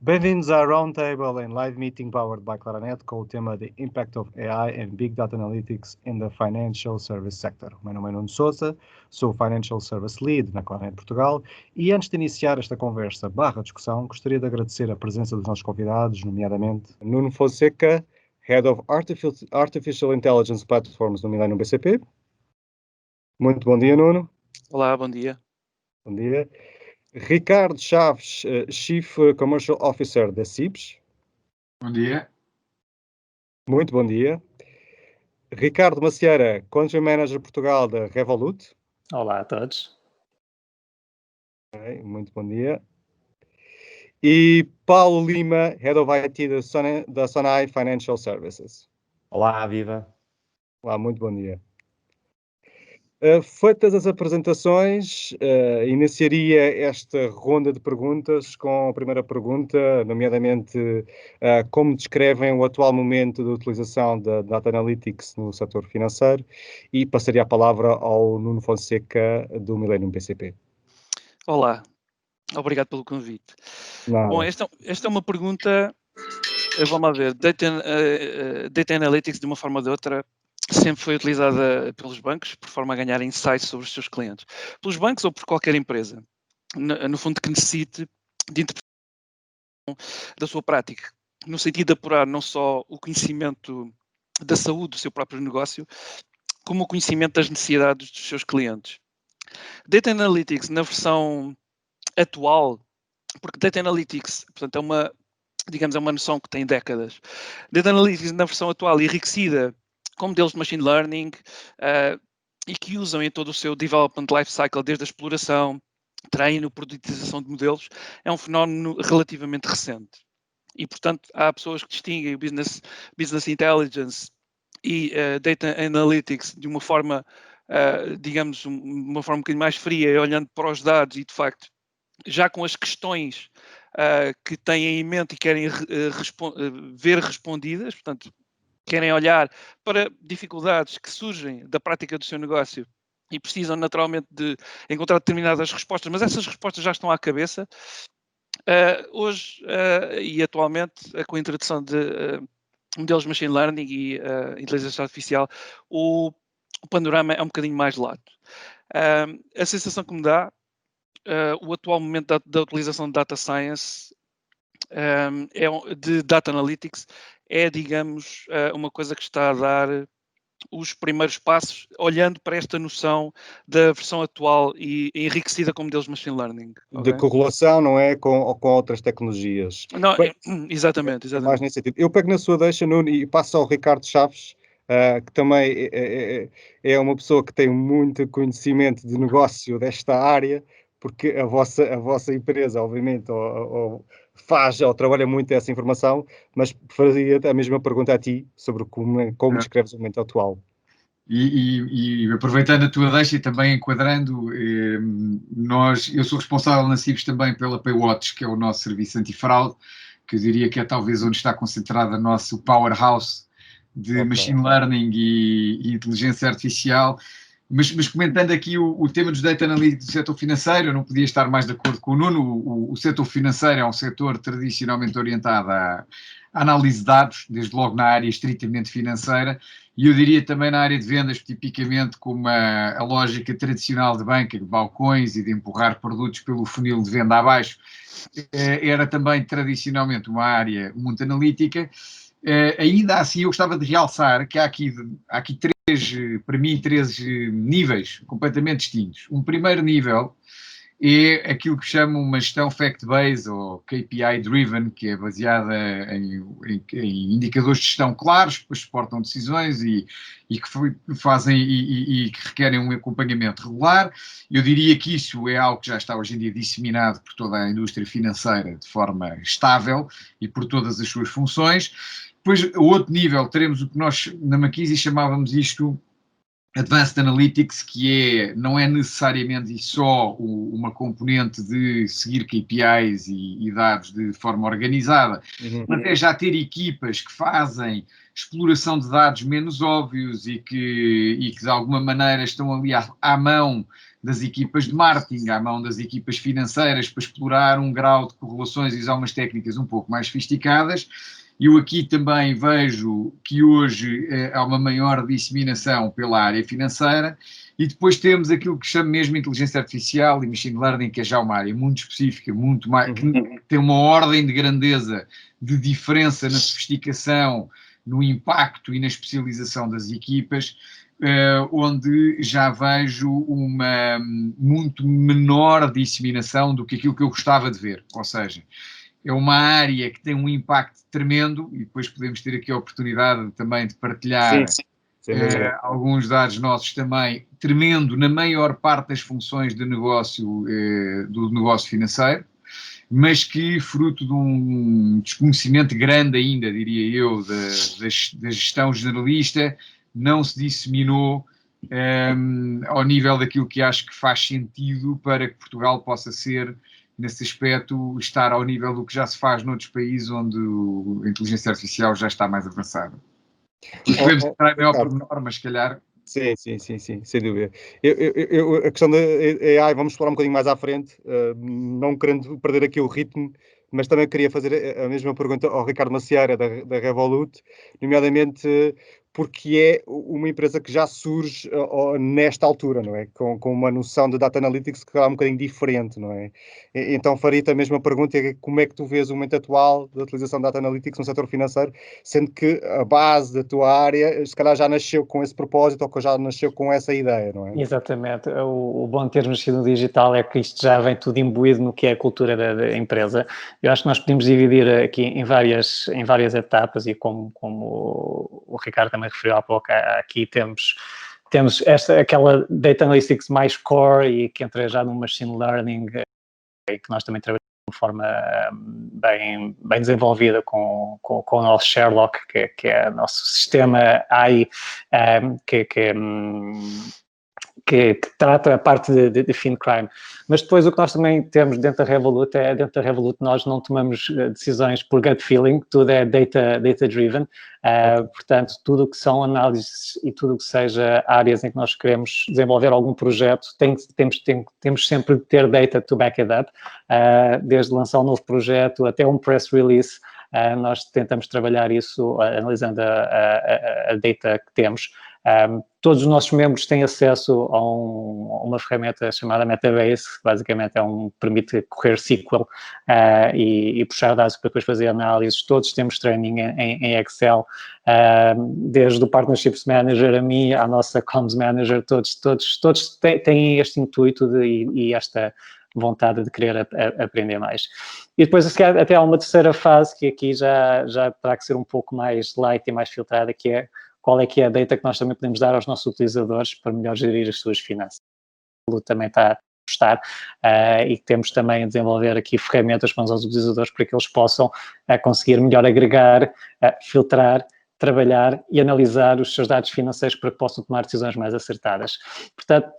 Bem-vindos à Roundtable em Live Meeting powered by Claranet com o tema The Impact of AI and Big Data Analytics in the Financial Service Sector. O meu nome é Nuno Sousa, sou Financial Service Lead na Claranet Portugal e antes de iniciar esta conversa /discussão, gostaria de agradecer a presença dos nossos convidados, nomeadamente Nuno Fonseca, Head of Artificial Intelligence Platforms no Millennium BCP. Muito bom dia, Nuno. Olá, bom dia. Bom dia. Ricardo Chaves, Chief Commercial Officer da CIBS. Bom dia. Muito bom dia. Ricardo Macieira, Country Manager Portugal da Revolut. Olá a todos. Muito bom dia. E Paulo Lima, Head of IT da Sonai Financial Services. Olá, viva. Olá, muito bom dia. Feitas as apresentações, iniciaria esta ronda de perguntas com a primeira pergunta, nomeadamente como descrevem o atual momento de utilização da Data Analytics no setor financeiro, e passaria a palavra ao Nuno Fonseca do Millennium BCP. Olá, obrigado pelo convite. Nada. Bom, esta é uma pergunta, vamos lá ver, Data Analytics de uma forma ou de outra sempre foi utilizada pelos bancos por forma a ganhar insights sobre os seus clientes. Pelos bancos ou por qualquer empresa, no fundo que necessite de interpretação da sua prática, no sentido de apurar não só o conhecimento da saúde do seu próprio negócio, como o conhecimento das necessidades dos seus clientes. Data Analytics na versão atual, porque Data Analytics, portanto, é uma noção que tem décadas. Data Analytics na versão atual enriquecida com modelos de Machine Learning e que usam em todo o seu Development Life Cycle, desde a exploração, treino, produtização de modelos, é um fenómeno relativamente recente. E, portanto, há pessoas que distinguem o Business Intelligence e Data Analytics de uma forma, digamos, uma forma um bocadinho mais fria, olhando para os dados e, de facto, já com as questões que têm em mente e querem ver respondidas, portanto, querem olhar para dificuldades que surgem da prática do seu negócio e precisam naturalmente de encontrar determinadas respostas, mas essas respostas já estão à cabeça. Hoje e atualmente, com a introdução de modelos de Machine Learning e inteligência artificial, o panorama é um bocadinho mais lato. A sensação que me dá, o atual momento da utilização de Data Science, de Data Analytics, é, digamos, uma coisa que está a dar os primeiros passos, olhando para esta noção da versão atual e enriquecida com modelos de Machine Learning. De correlação, não é? Com outras tecnologias. Não, exatamente. Mais nesse sentido. Eu pego na sua deixa, Nuno, e passo ao Ricardo Chaves, que também é uma pessoa que tem muito conhecimento de negócio desta área, porque a vossa empresa, obviamente, faz ou trabalha muito essa informação, mas fazia a mesma pergunta a ti sobre como descreves o momento atual. E aproveitando a tua deixa e também enquadrando, eu sou responsável na CIBS também pela Paywatch, que é o nosso serviço antifraude, que eu diria que é talvez onde está concentrado o nosso powerhouse de Machine Learning e inteligência artificial. Mas comentando aqui o tema dos Data Analytics do setor financeiro, eu não podia estar mais de acordo com o Nuno. O setor financeiro é um setor tradicionalmente orientado à análise de dados, desde logo na área estritamente financeira, e eu diria também na área de vendas, tipicamente como a lógica tradicional de banca, de balcões e de empurrar produtos pelo funil de venda abaixo, era também tradicionalmente uma área muito analítica. Ainda assim, eu gostava de realçar que há aqui para mim, três níveis completamente distintos. Um primeiro nível é aquilo que chamam uma gestão fact-based ou KPI-driven, que é baseada em indicadores de gestão claros, que depois suportam decisões e que fazem e que requerem um acompanhamento regular. Eu diria que isso é algo que já está hoje em dia disseminado por toda a indústria financeira de forma estável e por todas as suas funções. Depois, a outro nível, teremos o que nós na McKinsey chamávamos isto Advanced Analytics, que não é necessariamente só uma componente de seguir KPIs e dados de forma organizada, mas é já ter equipas que fazem exploração de dados menos óbvios e que de alguma maneira estão ali à mão das equipas de marketing, à mão das equipas financeiras, para explorar um grau de correlações e usar umas técnicas um pouco mais sofisticadas. Eu aqui também vejo que hoje há uma maior disseminação pela área financeira, e depois temos aquilo que chama mesmo inteligência artificial e machine learning, que é já uma área muito específica, muito mais, que tem uma ordem de grandeza de diferença na sofisticação, no impacto e na especialização das equipas, onde já vejo uma muito menor disseminação do que aquilo que eu gostava de ver. Ou seja, é uma área que tem um impacto tremendo, e depois podemos ter aqui a oportunidade também de partilhar alguns dados nossos também, tremendo na maior parte das funções de negócio, do negócio financeiro, mas que, fruto de um desconhecimento grande ainda, diria eu, da gestão generalista, não se disseminou ao nível daquilo que acho que faz sentido para que Portugal possa ser, nesse aspecto, estar ao nível do que já se faz noutros países onde a inteligência artificial já está mais avançada. Podemos entrar em maior pormenor, mas se calhar... Sim, sem dúvida. A questão da AI vamos explorar um bocadinho mais à frente, não querendo perder aqui o ritmo, mas também queria fazer a mesma pergunta ao Ricardo Macieira, da Revolut, nomeadamente porque é uma empresa que já surge nesta altura, não é? Com uma noção de data analytics que é um bocadinho diferente, não é? Então faria-te a mesma pergunta, como é que tu vês o momento atual da utilização de data analytics no setor financeiro, sendo que a base da tua área, se calhar já nasceu com esse propósito ou que já nasceu com essa ideia, não é? Exatamente. O bom de ter nascido no digital é que isto já vem tudo imbuído no que é a cultura da empresa. Eu acho que nós podemos dividir aqui em várias etapas, e como o Ricardo também referiu há pouco, aqui temos aquela data analytics mais core e que entra já no machine learning, e que nós também trabalhamos de forma bem desenvolvida com o nosso Sherlock, que é o nosso sistema AI, que trata a parte de fin crime. Mas depois o que nós também temos dentro da Revolut nós não tomamos decisões por gut feeling, tudo é data-driven, portanto, tudo o que são análises e tudo o que seja áreas em que nós queremos desenvolver algum projeto, temos sempre de ter data to back it up, desde lançar um novo projeto até um press release, nós tentamos trabalhar isso analisando a data que temos. Todos os nossos membros têm acesso a uma ferramenta chamada Metabase, que basicamente permite correr SQL e puxar dados para depois fazer análises. Todos temos training em Excel, desde o Partnerships Manager a mim, à nossa Comms Manager, todos têm este intuito e esta vontade de querer aprender mais. E depois até há uma terceira fase que aqui já terá que ser um pouco mais light e mais filtrada, que é qual é que é a data que nós também podemos dar aos nossos utilizadores para melhor gerir as suas finanças. O também está a apostar e temos também a desenvolver aqui ferramentas para os nossos utilizadores para que eles possam conseguir melhor agregar, filtrar, trabalhar e analisar os seus dados financeiros para que possam tomar decisões mais acertadas. Portanto,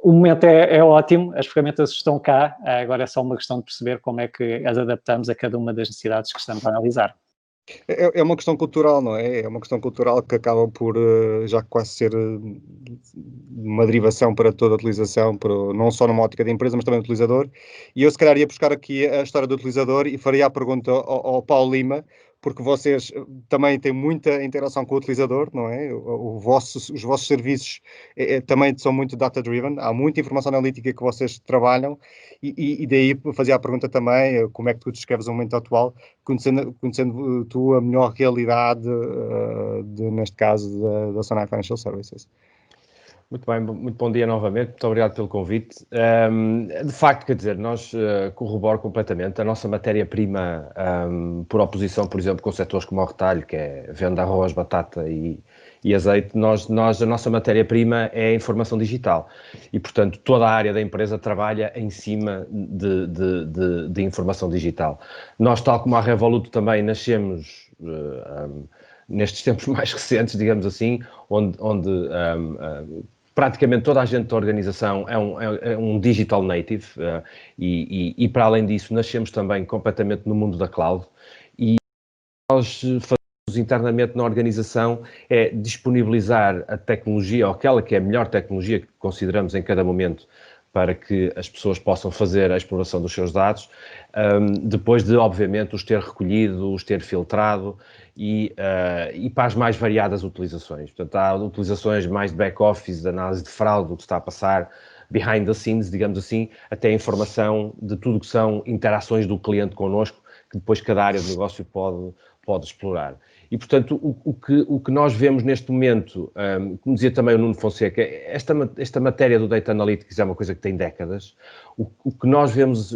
o momento é ótimo, as ferramentas estão cá, agora é só uma questão de perceber como é que as adaptamos a cada uma das necessidades que estamos a analisar. É uma questão cultural, não é? É uma questão cultural que acaba por já quase ser uma derivação para toda a utilização, não só numa ótica da empresa, mas também do utilizador. E eu se calhar ia buscar aqui a história do utilizador e faria a pergunta ao Paulo Lima, porque vocês também têm muita interação com o utilizador, não é? Os vossos serviços também são muito data-driven, há muita informação analítica que vocês trabalham e daí fazia a pergunta também, como é que tu descreves o momento atual, conhecendo tu a melhor realidade, neste caso, da Sonai Financial Services. Muito bem, muito bom dia novamente, muito obrigado pelo convite. De facto, quer dizer, nós corroboro completamente a nossa matéria-prima, por oposição, por exemplo, com setores como o retalho, que é venda arroz, batata e azeite, a nossa matéria-prima é a informação digital e, portanto, toda a área da empresa trabalha em cima de informação digital. Nós, tal como a Revolut, também nascemos nestes tempos mais recentes, digamos assim, onde praticamente toda a gente da organização é um digital native e para além disso nascemos também completamente no mundo da cloud e nós fazemos internamente na organização é disponibilizar a tecnologia, ou aquela que é a melhor tecnologia que consideramos em cada momento para que as pessoas possam fazer a exploração dos seus dados, depois de, obviamente, os ter recolhido, os ter filtrado e para as mais variadas utilizações. Portanto, há utilizações mais de back-office, de análise de fraude, do que está a passar behind the scenes, digamos assim, até a informação de tudo que são interações do cliente connosco, que depois cada área de negócio pode explorar. E, portanto, o que nós vemos neste momento, como dizia também o Nuno Fonseca, esta matéria do Data Analytics é uma coisa que tem décadas. O que nós vemos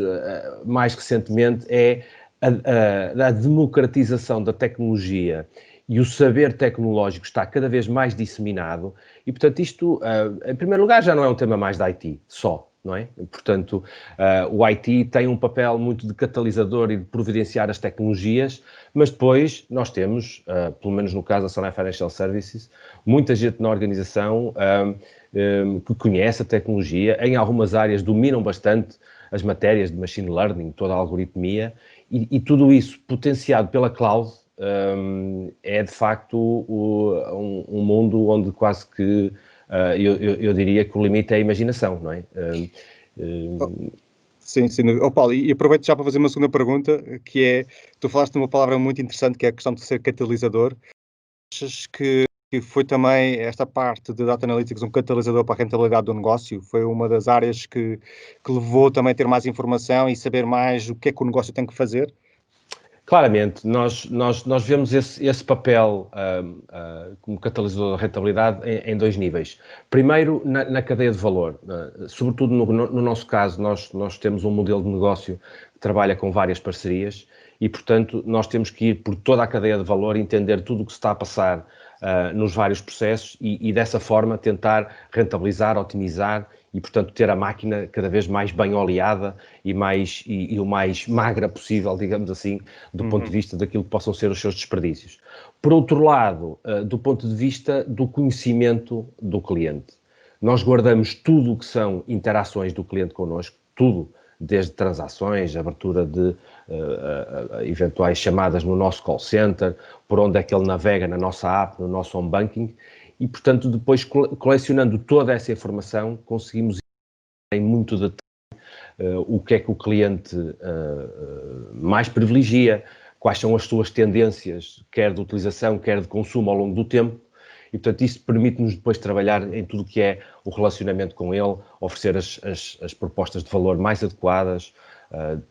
mais recentemente é a democratização da tecnologia e o saber tecnológico está cada vez mais disseminado e, portanto, isto, em primeiro lugar, já não é um tema mais da IT só, não é? Portanto, o IT tem um papel muito de catalisador e de providenciar as tecnologias, mas depois nós temos, pelo menos no caso da Sonai Financial Services, muita gente na organização que conhece a tecnologia, em algumas áreas dominam bastante as matérias de machine learning, toda a algoritmia, e tudo isso potenciado pela cloud, é de facto um mundo onde quase que eu diria que o limite é a imaginação, não é? Sim, sim. Paulo, e aproveito já para fazer uma segunda pergunta, que é, tu falaste de uma palavra muito interessante, que é a questão de ser catalisador. Achas que foi também esta parte de Data Analytics um catalisador para a rentabilidade do negócio? Foi uma das áreas que levou também a ter mais informação e saber mais o que é que o negócio tem que fazer? Claramente, nós vemos esse papel como catalisador da rentabilidade em dois níveis. Primeiro, na cadeia de valor. Sobretudo no nosso caso, nós temos um modelo de negócio que trabalha com várias parcerias e, portanto, nós temos que ir por toda a cadeia de valor, entender tudo o que se está a passar nos vários processos e dessa forma tentar rentabilizar, otimizar e, portanto, ter a máquina cada vez mais bem oleada e o mais magra possível, digamos assim, do ponto de vista daquilo que possam ser os seus desperdícios. Por outro lado, do ponto de vista do conhecimento do cliente. Nós guardamos tudo o que são interações do cliente connosco, tudo, desde transações, abertura de eventuais chamadas no nosso call center, por onde é que ele navega na nossa app, no nosso home banking, e, portanto, depois, colecionando toda essa informação, conseguimos em muito detalhe o que é que o cliente mais privilegia, quais são as suas tendências, quer de utilização, quer de consumo ao longo do tempo, e, portanto, isso permite-nos depois trabalhar em tudo o que é o relacionamento com ele, oferecer as propostas de valor mais adequadas,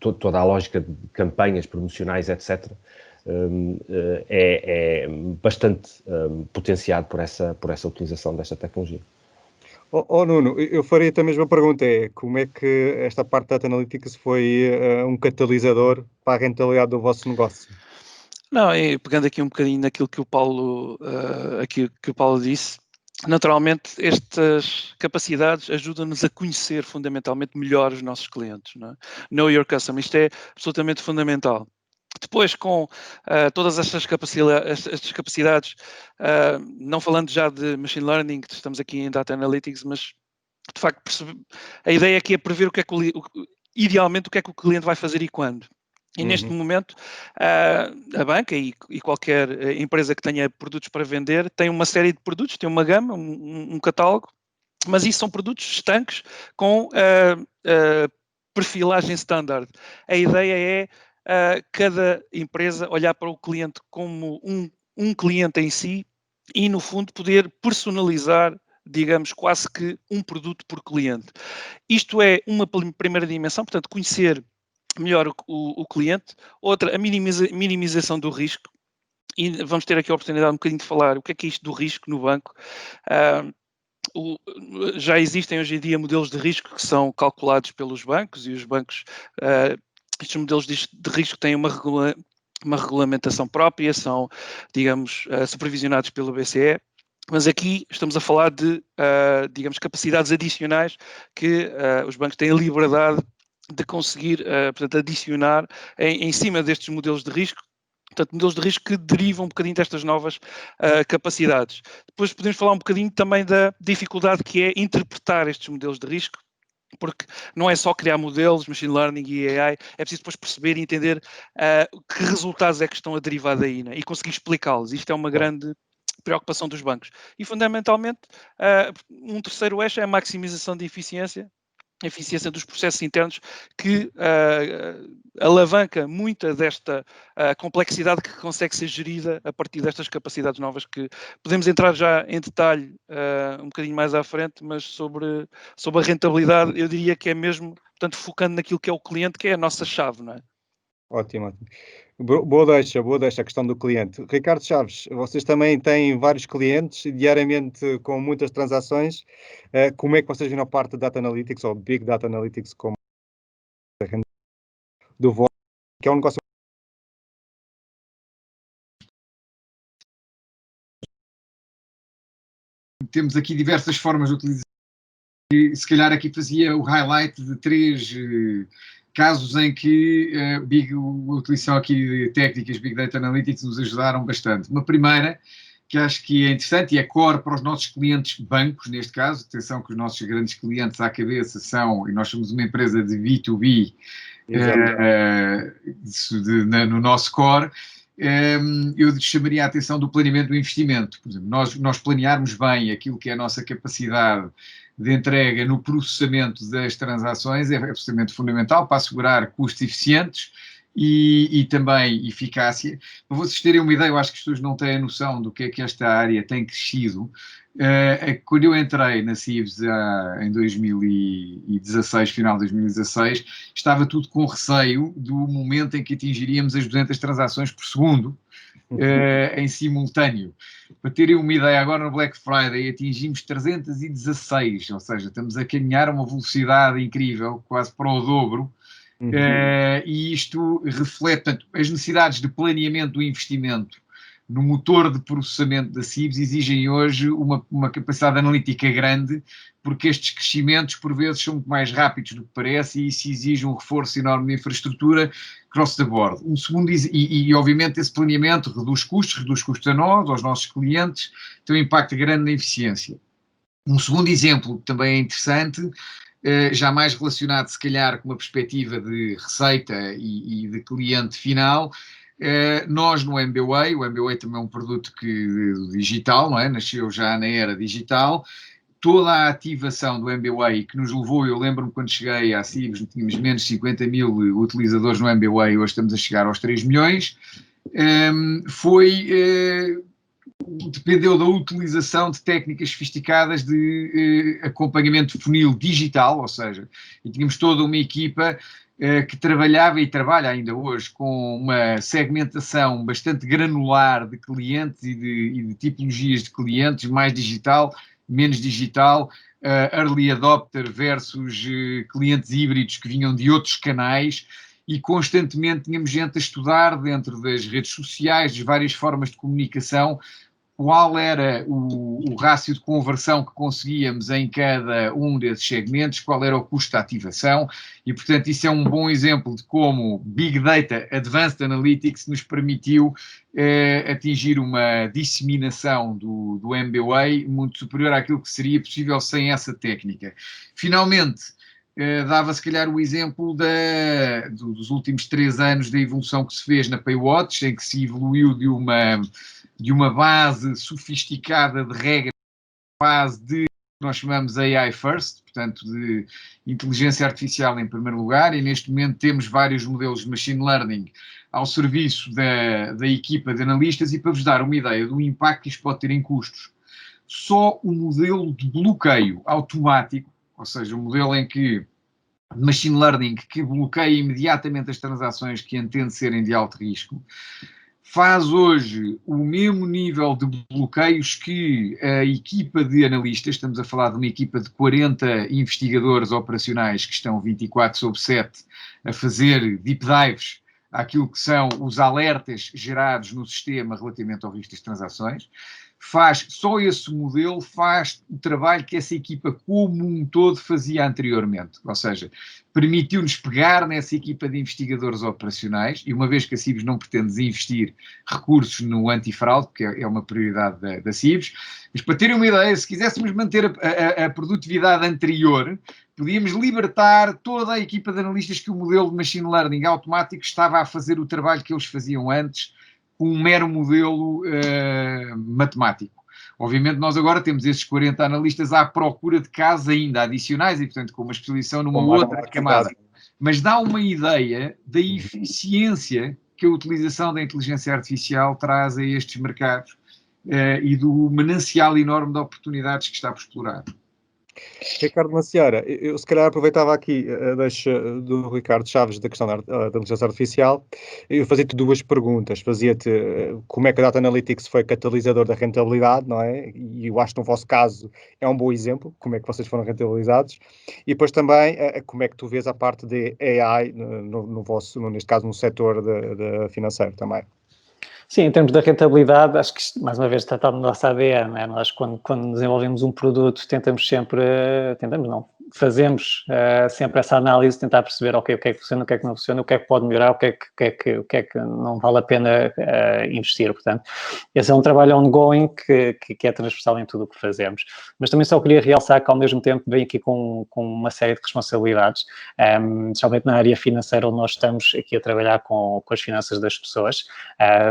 toda a lógica de campanhas promocionais, etc., é bastante potenciado por essa utilização desta tecnologia. Nuno, eu faria a mesma pergunta, como é que esta parte da Data Analytics foi um catalisador para a rentabilidade do vosso negócio? Não, e pegando aqui um bocadinho naquilo que o Paulo, disse, naturalmente estas capacidades ajudam-nos a conhecer fundamentalmente melhor os nossos clientes, não é? Know your customer, isto é absolutamente fundamental. Depois, com todas estas capacidades, não falando já de machine learning, estamos aqui em data analytics, mas de facto a ideia aqui é prever idealmente o que é que o cliente vai fazer e quando. E neste momento, a banca e qualquer empresa que tenha produtos para vender tem uma série de produtos, tem uma gama, um catálogo, mas isso são produtos estanques com perfilagem standard. A ideia é cada empresa olhar para o cliente como um cliente em si e, no fundo, poder personalizar, digamos, quase que um produto por cliente. Isto é uma primeira dimensão, portanto, conhecer melhor o cliente. Outra, a minimização do risco. E vamos ter aqui a oportunidade um bocadinho de falar o que é isto do risco no banco. Já existem hoje em dia modelos de risco que são calculados pelos bancos e os bancos, estes modelos de risco têm uma regulamentação própria, são, digamos, supervisionados pelo BCE. Mas aqui estamos a falar de, digamos, capacidades adicionais que os bancos têm a liberdade de conseguir, portanto, adicionar em cima destes modelos de risco. Portanto, modelos de risco que derivam um bocadinho destas novas capacidades. Depois podemos falar um bocadinho também da dificuldade que é interpretar estes modelos de risco, porque não é só criar modelos, machine learning e AI, é preciso depois perceber e entender que resultados é que estão a derivar daí, né? E conseguir explicá-los. Isto é uma grande preocupação dos bancos. E, fundamentalmente, um terceiro eixo é a maximização de eficiência. eficiência dos processos internos, que alavanca muita desta complexidade que consegue ser gerida a partir destas capacidades novas, que podemos entrar já em detalhe um bocadinho mais à frente, mas sobre a rentabilidade, eu diria que é mesmo, portanto, focando naquilo que é o cliente, que é a nossa chave, não é? Ótimo, ótimo. Boa deixa a questão do cliente. Ricardo Chaves, vocês também têm vários clientes diariamente com muitas transações. Como é que vocês viram a parte de Data Analytics ou Big Data Analytics como do vosso, que é um negócio? Temos aqui diversas formas de utilizar. E, se calhar aqui fazia o highlight de 3 casos em que a utilização aqui de técnicas Big Data Analytics nos ajudaram bastante. Uma primeira, que acho que é interessante e é core para os nossos clientes bancos, neste caso, atenção que os nossos grandes clientes à cabeça são, e nós somos uma empresa de B2B, no nosso core, eu chamaria a atenção do planeamento do investimento. Por exemplo, nós planearmos bem aquilo que é a nossa capacidade de entrega no processamento das transações é absolutamente fundamental para assegurar custos eficientes e também eficácia. Para vocês terem uma ideia, eu acho que as pessoas não têm a noção do que é que esta área tem crescido. Quando eu entrei na CIBS em 2016, final de 2016, estava tudo com receio do momento em que atingiríamos as 200 transações por segundo em simultâneo. Para terem uma ideia, agora no Black Friday atingimos 316, ou seja, estamos a caminhar a uma velocidade incrível, quase para o dobro. E isto reflete, portanto, as necessidades de planeamento do investimento no motor de processamento da CIBS exigem hoje uma capacidade analítica grande, porque estes crescimentos, por vezes, são muito mais rápidos do que parece e isso exige um reforço enorme de infraestrutura cross the board. Um segundo, obviamente, esse planeamento reduz custos a nós, aos nossos clientes, tem um impacto grande na eficiência. Um segundo exemplo, que também é interessante, já mais relacionado, se calhar, com uma perspectiva de receita e de cliente final. Nós no MBWay, o MBWay também é um produto digital, não é? Nasceu já na era digital. Toda a ativação do MBWay que nos levou, eu lembro-me quando cheguei à CIBS, tínhamos menos de 50 mil utilizadores no MBWay, hoje estamos a chegar aos 3 milhões, dependeu da utilização de técnicas sofisticadas de acompanhamento de funil digital, ou seja, e tínhamos toda uma equipa que trabalhava e trabalha ainda hoje com uma segmentação bastante granular de clientes e de tipologias de clientes, mais digital, menos digital, early adopter versus clientes híbridos que vinham de outros canais, e constantemente tínhamos gente a estudar dentro das redes sociais, das várias formas de comunicação, qual era o rácio de conversão que conseguíamos em cada um desses segmentos, qual era o custo de ativação, e portanto isso é um bom exemplo de como Big Data Advanced Analytics nos permitiu atingir uma disseminação do MBWay muito superior àquilo que seria possível sem essa técnica. Finalmente, dava se calhar o exemplo dos últimos 3 anos da evolução que se fez na Paywatch, em que se evoluiu de uma base sofisticada de regras, base de que nós chamamos AI First, portanto de inteligência artificial em primeiro lugar, e neste momento temos vários modelos de machine learning ao serviço da equipa de analistas, e para vos dar uma ideia do impacto que isto pode ter em custos, só o modelo de bloqueio automático, ou seja, o modelo em que machine learning que bloqueia imediatamente as transações que entende serem de alto risco, faz hoje o mesmo nível de bloqueios que a equipa de analistas, estamos a falar de uma equipa de 40 investigadores operacionais que estão 24/7 a fazer deep dives àquilo que são os alertas gerados no sistema relativamente ao risco das transações. Só esse modelo faz o trabalho que essa equipa como um todo fazia anteriormente, ou seja, permitiu-nos pegar nessa equipa de investigadores operacionais, e uma vez que a CIBS não pretende desinvestir recursos no antifraude, que é uma prioridade da CIBS, mas para terem uma ideia, se quiséssemos manter a produtividade anterior, podíamos libertar toda a equipa de analistas que o modelo de machine learning automático estava a fazer o trabalho que eles faziam antes, com um mero modelo matemático. Obviamente nós agora temos esses 40 analistas à procura de casos ainda adicionais e, portanto, com uma especialização numa outra camada. Mas dá uma ideia da eficiência que a utilização da inteligência artificial traz a estes mercados e do manancial enorme de oportunidades que está por explorar. Ricardo Macieira, eu se calhar aproveitava aqui a deixa do Ricardo Chaves da questão da inteligência artificial. Eu fazia-te duas perguntas. Fazia-te como é que a Data Analytics foi catalisador da rentabilidade, não é? E eu acho que no vosso caso é um bom exemplo, como é que vocês foram rentabilizados. E depois também como é que tu vês a parte de AI no vosso, neste caso no setor financeiro também. Sim, em termos da rentabilidade, acho que isto, mais uma vez, está no nosso ADN, né? Nós, quando desenvolvemos um produto, fazemos sempre essa análise, tentar perceber, ok, o que é que funciona, o que é que não funciona, o que é que pode melhorar, o que é que não vale a pena investir. Portanto, esse é um trabalho ongoing que é transversal em tudo o que fazemos. Mas também só queria realçar que, ao mesmo tempo, vem aqui com uma série de responsabilidades, especialmente na área financeira, onde nós estamos aqui a trabalhar com as finanças das pessoas.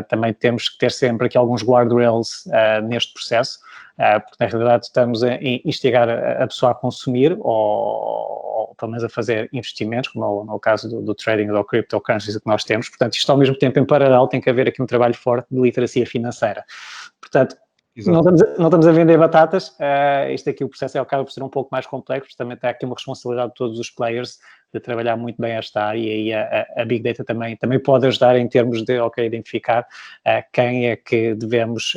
Também temos que ter sempre aqui alguns guardrails neste processo, porque na realidade estamos a instigar a pessoa a consumir ou pelo menos a fazer investimentos, como no caso do trading ou cryptocurrencies que nós temos. Portanto, isto ao mesmo tempo, em paralelo, tem que haver aqui um trabalho forte de literacia financeira. Portanto, não estamos a vender batatas, isto aqui, o processo acaba por ser um pouco mais complexo, também tem aqui uma responsabilidade de todos os players de trabalhar muito bem esta área e a Big Data também pode ajudar em termos de, identificar quem é que devemos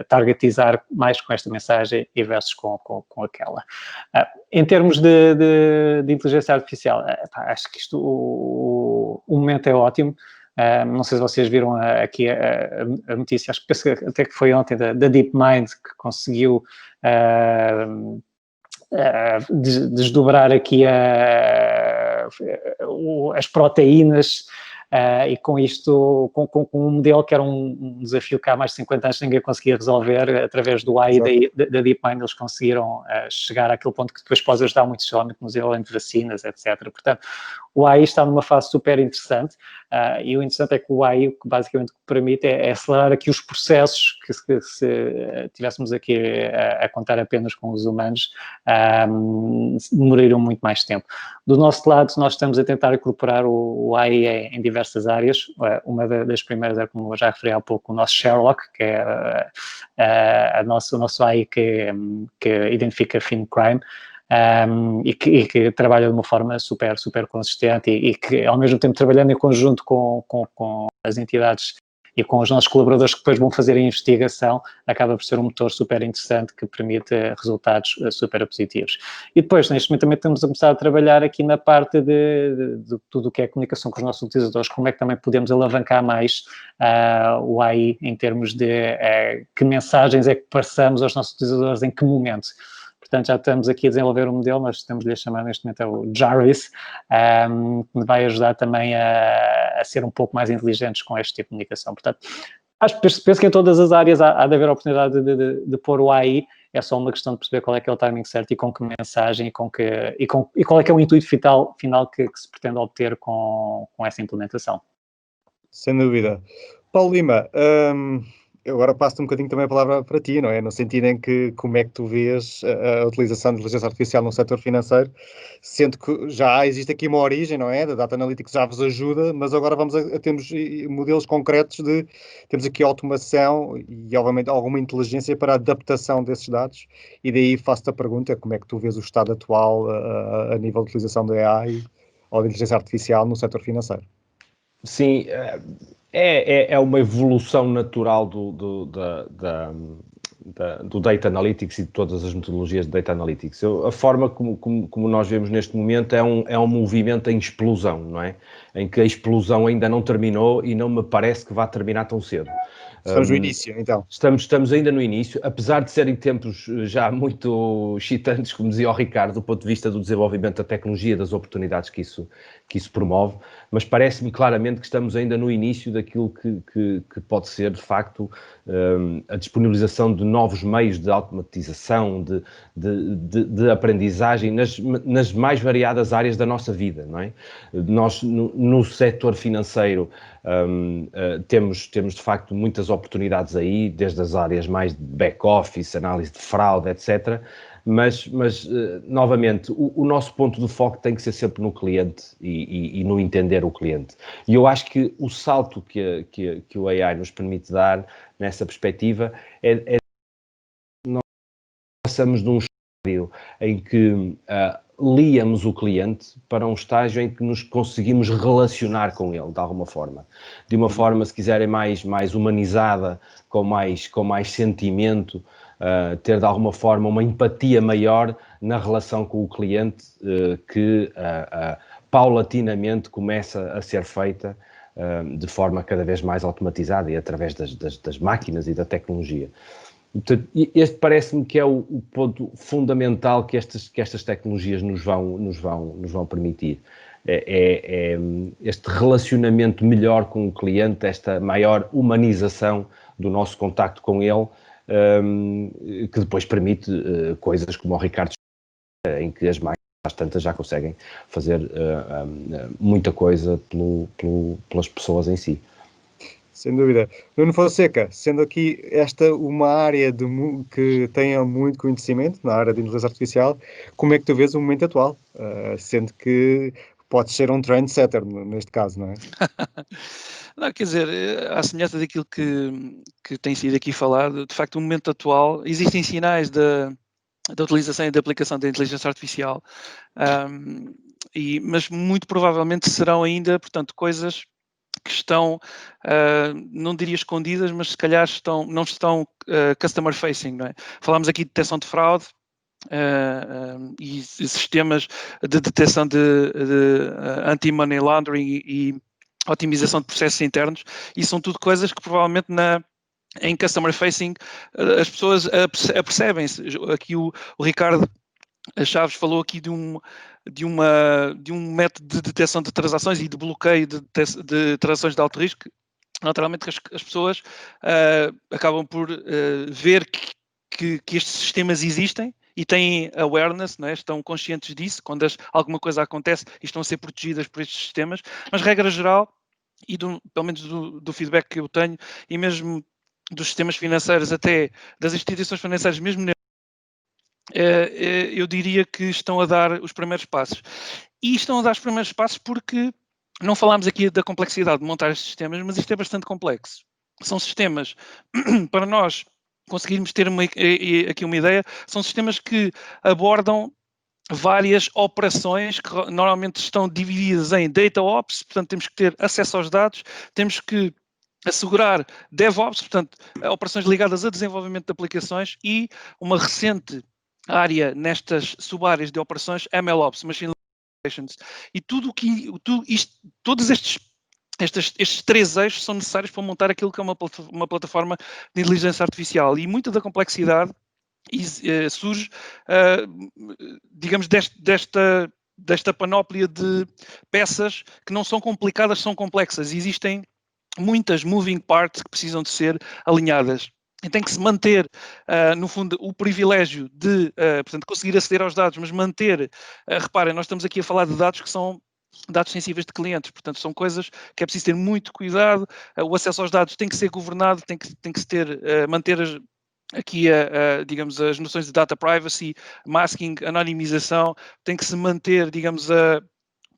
targetizar mais com esta mensagem e versus com aquela. Em termos de inteligência artificial, acho que isto, o momento é ótimo. Não sei se vocês viram aqui a notícia, acho que até que foi ontem, da DeepMind, que conseguiu desdobrar aqui as proteínas e com isto, com um modelo que era um desafio que há mais de 50 anos ninguém conseguia resolver, através do AI da DeepMind eles conseguiram chegar àquele ponto que depois pode ajudar muito, especialmente no desenvolvimento de vacinas, etc. Portanto, o AI está numa fase super interessante e o interessante é que o AI, basicamente, o que permite é acelerar aqui os processos que se tivéssemos aqui a contar apenas com os humanos, demorariam muito mais tempo. Do nosso lado, nós estamos a tentar incorporar o AI em diversas áreas. Uma das primeiras é, como eu já referi há pouco, o nosso Sherlock, que é o nosso AI que identifica fin crime. E que trabalha de uma forma super consistente e que, ao mesmo tempo, trabalhando em conjunto com as entidades e com os nossos colaboradores que depois vão fazer a investigação, acaba por ser um motor super interessante que permite resultados super positivos. E depois, neste momento, também estamos a começar a trabalhar aqui na parte de tudo o que é comunicação com os nossos utilizadores, como é que também podemos alavancar mais o AI em termos de que mensagens é que passamos aos nossos utilizadores em que momento. Portanto, já estamos aqui a desenvolver um modelo, nós estamos-lhe a chamar neste momento o Jarvis, que vai ajudar também a ser um pouco mais inteligentes com este tipo de comunicação. Portanto, penso que em todas as áreas há de haver a oportunidade de pôr o AI, é só uma questão de perceber qual é que é o timing certo e com que mensagem e qual é que é o intuito final que se pretende obter com essa implementação. Sem dúvida. Paulo Lima, eu agora passo-te um bocadinho também a palavra para ti, não é? No sentido em que como é que tu vês a utilização de inteligência artificial no setor financeiro, sendo que já existe aqui uma origem, não é? Da Data Analytics já vos ajuda, mas agora temos modelos concretos temos aqui automação e, obviamente, alguma inteligência para a adaptação desses dados, e daí faço-te a pergunta, como é que tu vês o estado atual a nível de utilização da AI ou de inteligência artificial no setor financeiro? Sim, é uma evolução natural do Data Analytics e de todas as metodologias de Data Analytics. A forma como nós vemos neste momento é um movimento em explosão, não é? Em que a explosão ainda não terminou e não me parece que vá terminar tão cedo. Estamos no início, então. Estamos ainda no início, apesar de serem tempos já muito excitantes, como dizia o Ricardo, do ponto de vista do desenvolvimento da tecnologia, das oportunidades que isso promove, mas parece-me claramente que estamos ainda no início daquilo que pode ser, de facto, a disponibilização de novos meios de automatização, de aprendizagem nas mais variadas áreas da nossa vida, não é? Nós, no setor financeiro, temos de facto muitas oportunidades aí, desde as áreas mais de back-office, análise de fraude, etc., mas novamente, o nosso ponto de foco tem que ser sempre no cliente e no entender o cliente. E eu acho que o salto que o AI nos permite dar nessa perspectiva é nós passamos de um estágio em que liamos o cliente para um estágio em que nos conseguimos relacionar com ele, de alguma forma. De uma forma, se quiserem, mais humanizada, com mais sentimento, ter de alguma forma uma empatia maior na relação com o cliente, que paulatinamente começa a ser feita de forma cada vez mais automatizada e através das máquinas e da tecnologia. Portanto, este parece-me que é o ponto fundamental que estas tecnologias nos vão permitir. É este relacionamento melhor com o cliente, esta maior humanização do nosso contacto com ele, que depois permite coisas como o Ricardo, em que as máquinas às tantas já conseguem fazer muita coisa pelas pessoas em si. Sem dúvida. Nuno Fonseca, sendo aqui esta uma área que tenha muito conhecimento na área de inteligência artificial, como é que tu vês o momento atual? Sendo que podes ser um trendsetter neste caso, não é? Não, quer dizer, à semelhança daquilo que tem sido aqui falado, de facto, no momento atual, existem sinais da utilização e da aplicação da inteligência artificial, mas muito provavelmente serão ainda, portanto, coisas que estão, não diria escondidas, mas se calhar não estão customer facing, não é? Falámos aqui de detecção de fraude, e sistemas de detecção de anti-money laundering e otimização de processos internos, e são tudo coisas que provavelmente em customer facing as pessoas apercebem-se. Aqui o Ricardo Chaves falou aqui de um método de detecção de transações e de bloqueio de transações de alto risco. Naturalmente as pessoas acabam por ver que estes sistemas existem e têm awareness, não é? Estão conscientes disso, quando alguma coisa acontece e estão a ser protegidas por estes sistemas, mas regra geral, e pelo menos do feedback que eu tenho, e mesmo dos sistemas financeiros, até das instituições financeiras, mesmo eu diria que estão a dar os primeiros passos. E estão a dar os primeiros passos porque não falámos aqui da complexidade de montar estes sistemas, mas isto é bastante complexo. São sistemas, para nós conseguirmos ter aqui uma ideia, são sistemas que abordam várias operações que normalmente estão divididas em data ops, portanto temos que ter acesso aos dados, temos que assegurar DevOps, portanto operações ligadas a desenvolvimento de aplicações, e uma recente área nestas sub-áreas de operações, MLOps, Machine Learning. E todos estes três eixos são necessários para montar aquilo que é uma plataforma de inteligência artificial, e muita da complexidade surge, digamos, desta panóplia de peças que não são complicadas, são complexas. Existem muitas moving parts que precisam de ser alinhadas. E tem que se manter, no fundo, o privilégio de, portanto, conseguir aceder aos dados, mas manter, reparem, nós estamos aqui a falar de dados que são dados sensíveis de clientes, portanto, são coisas que é preciso ter muito cuidado, o acesso aos dados tem que ser governado, tem que se ter, manter aqui, digamos, as noções de data privacy, masking, anonimização, tem que se manter, digamos,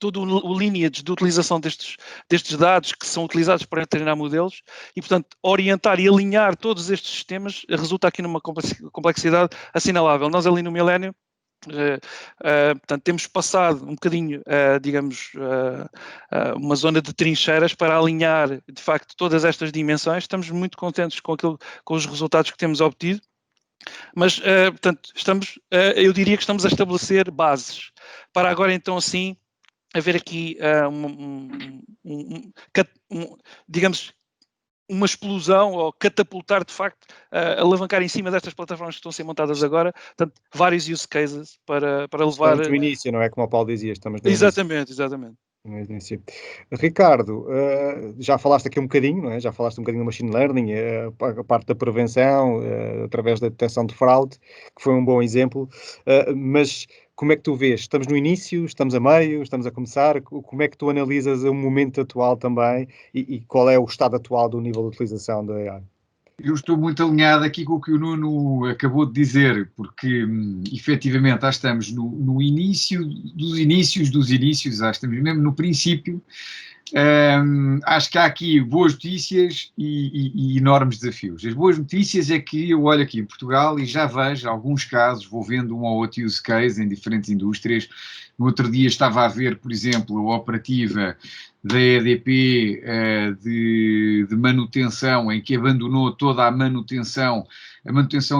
todo o lineage de utilização destes dados que são utilizados para treinar modelos, e, portanto, orientar e alinhar todos estes sistemas resulta aqui numa complexidade assinalável. Nós ali no Millennium, portanto, temos passado um bocadinho, digamos, uma zona de trincheiras para alinhar, de facto, todas estas dimensões. Estamos muito contentes com os resultados que temos obtido, mas, portanto, eu diria que estamos a estabelecer bases para agora, então, assim, haver aqui, digamos, uma explosão, ou catapultar, de facto, alavancar em cima destas plataformas que estão a ser montadas agora, portanto, vários use cases para levar... Estamos no início, não é como o Paulo dizia, estamos no Exatamente. no início. Ricardo, já falaste aqui um bocadinho, não é? Já falaste um bocadinho do machine learning, a parte da prevenção, através da detecção de fraude, que foi um bom exemplo, mas como é que tu vês? Estamos no início, estamos a meio, estamos a começar? Como é que tu analisas o momento atual também e qual é o estado atual do nível de utilização da AI? Eu estou muito alinhado aqui com o que o Nuno acabou de dizer, porque efetivamente já estamos no início dos inícios, já estamos mesmo no princípio. Acho que há aqui boas notícias e enormes desafios. As boas notícias é que eu olho aqui em Portugal e já vejo alguns casos, vou vendo um ou outro use case em diferentes indústrias. No outro dia estava a ver, por exemplo, a operativa da EDP de manutenção, em que abandonou toda a manutenção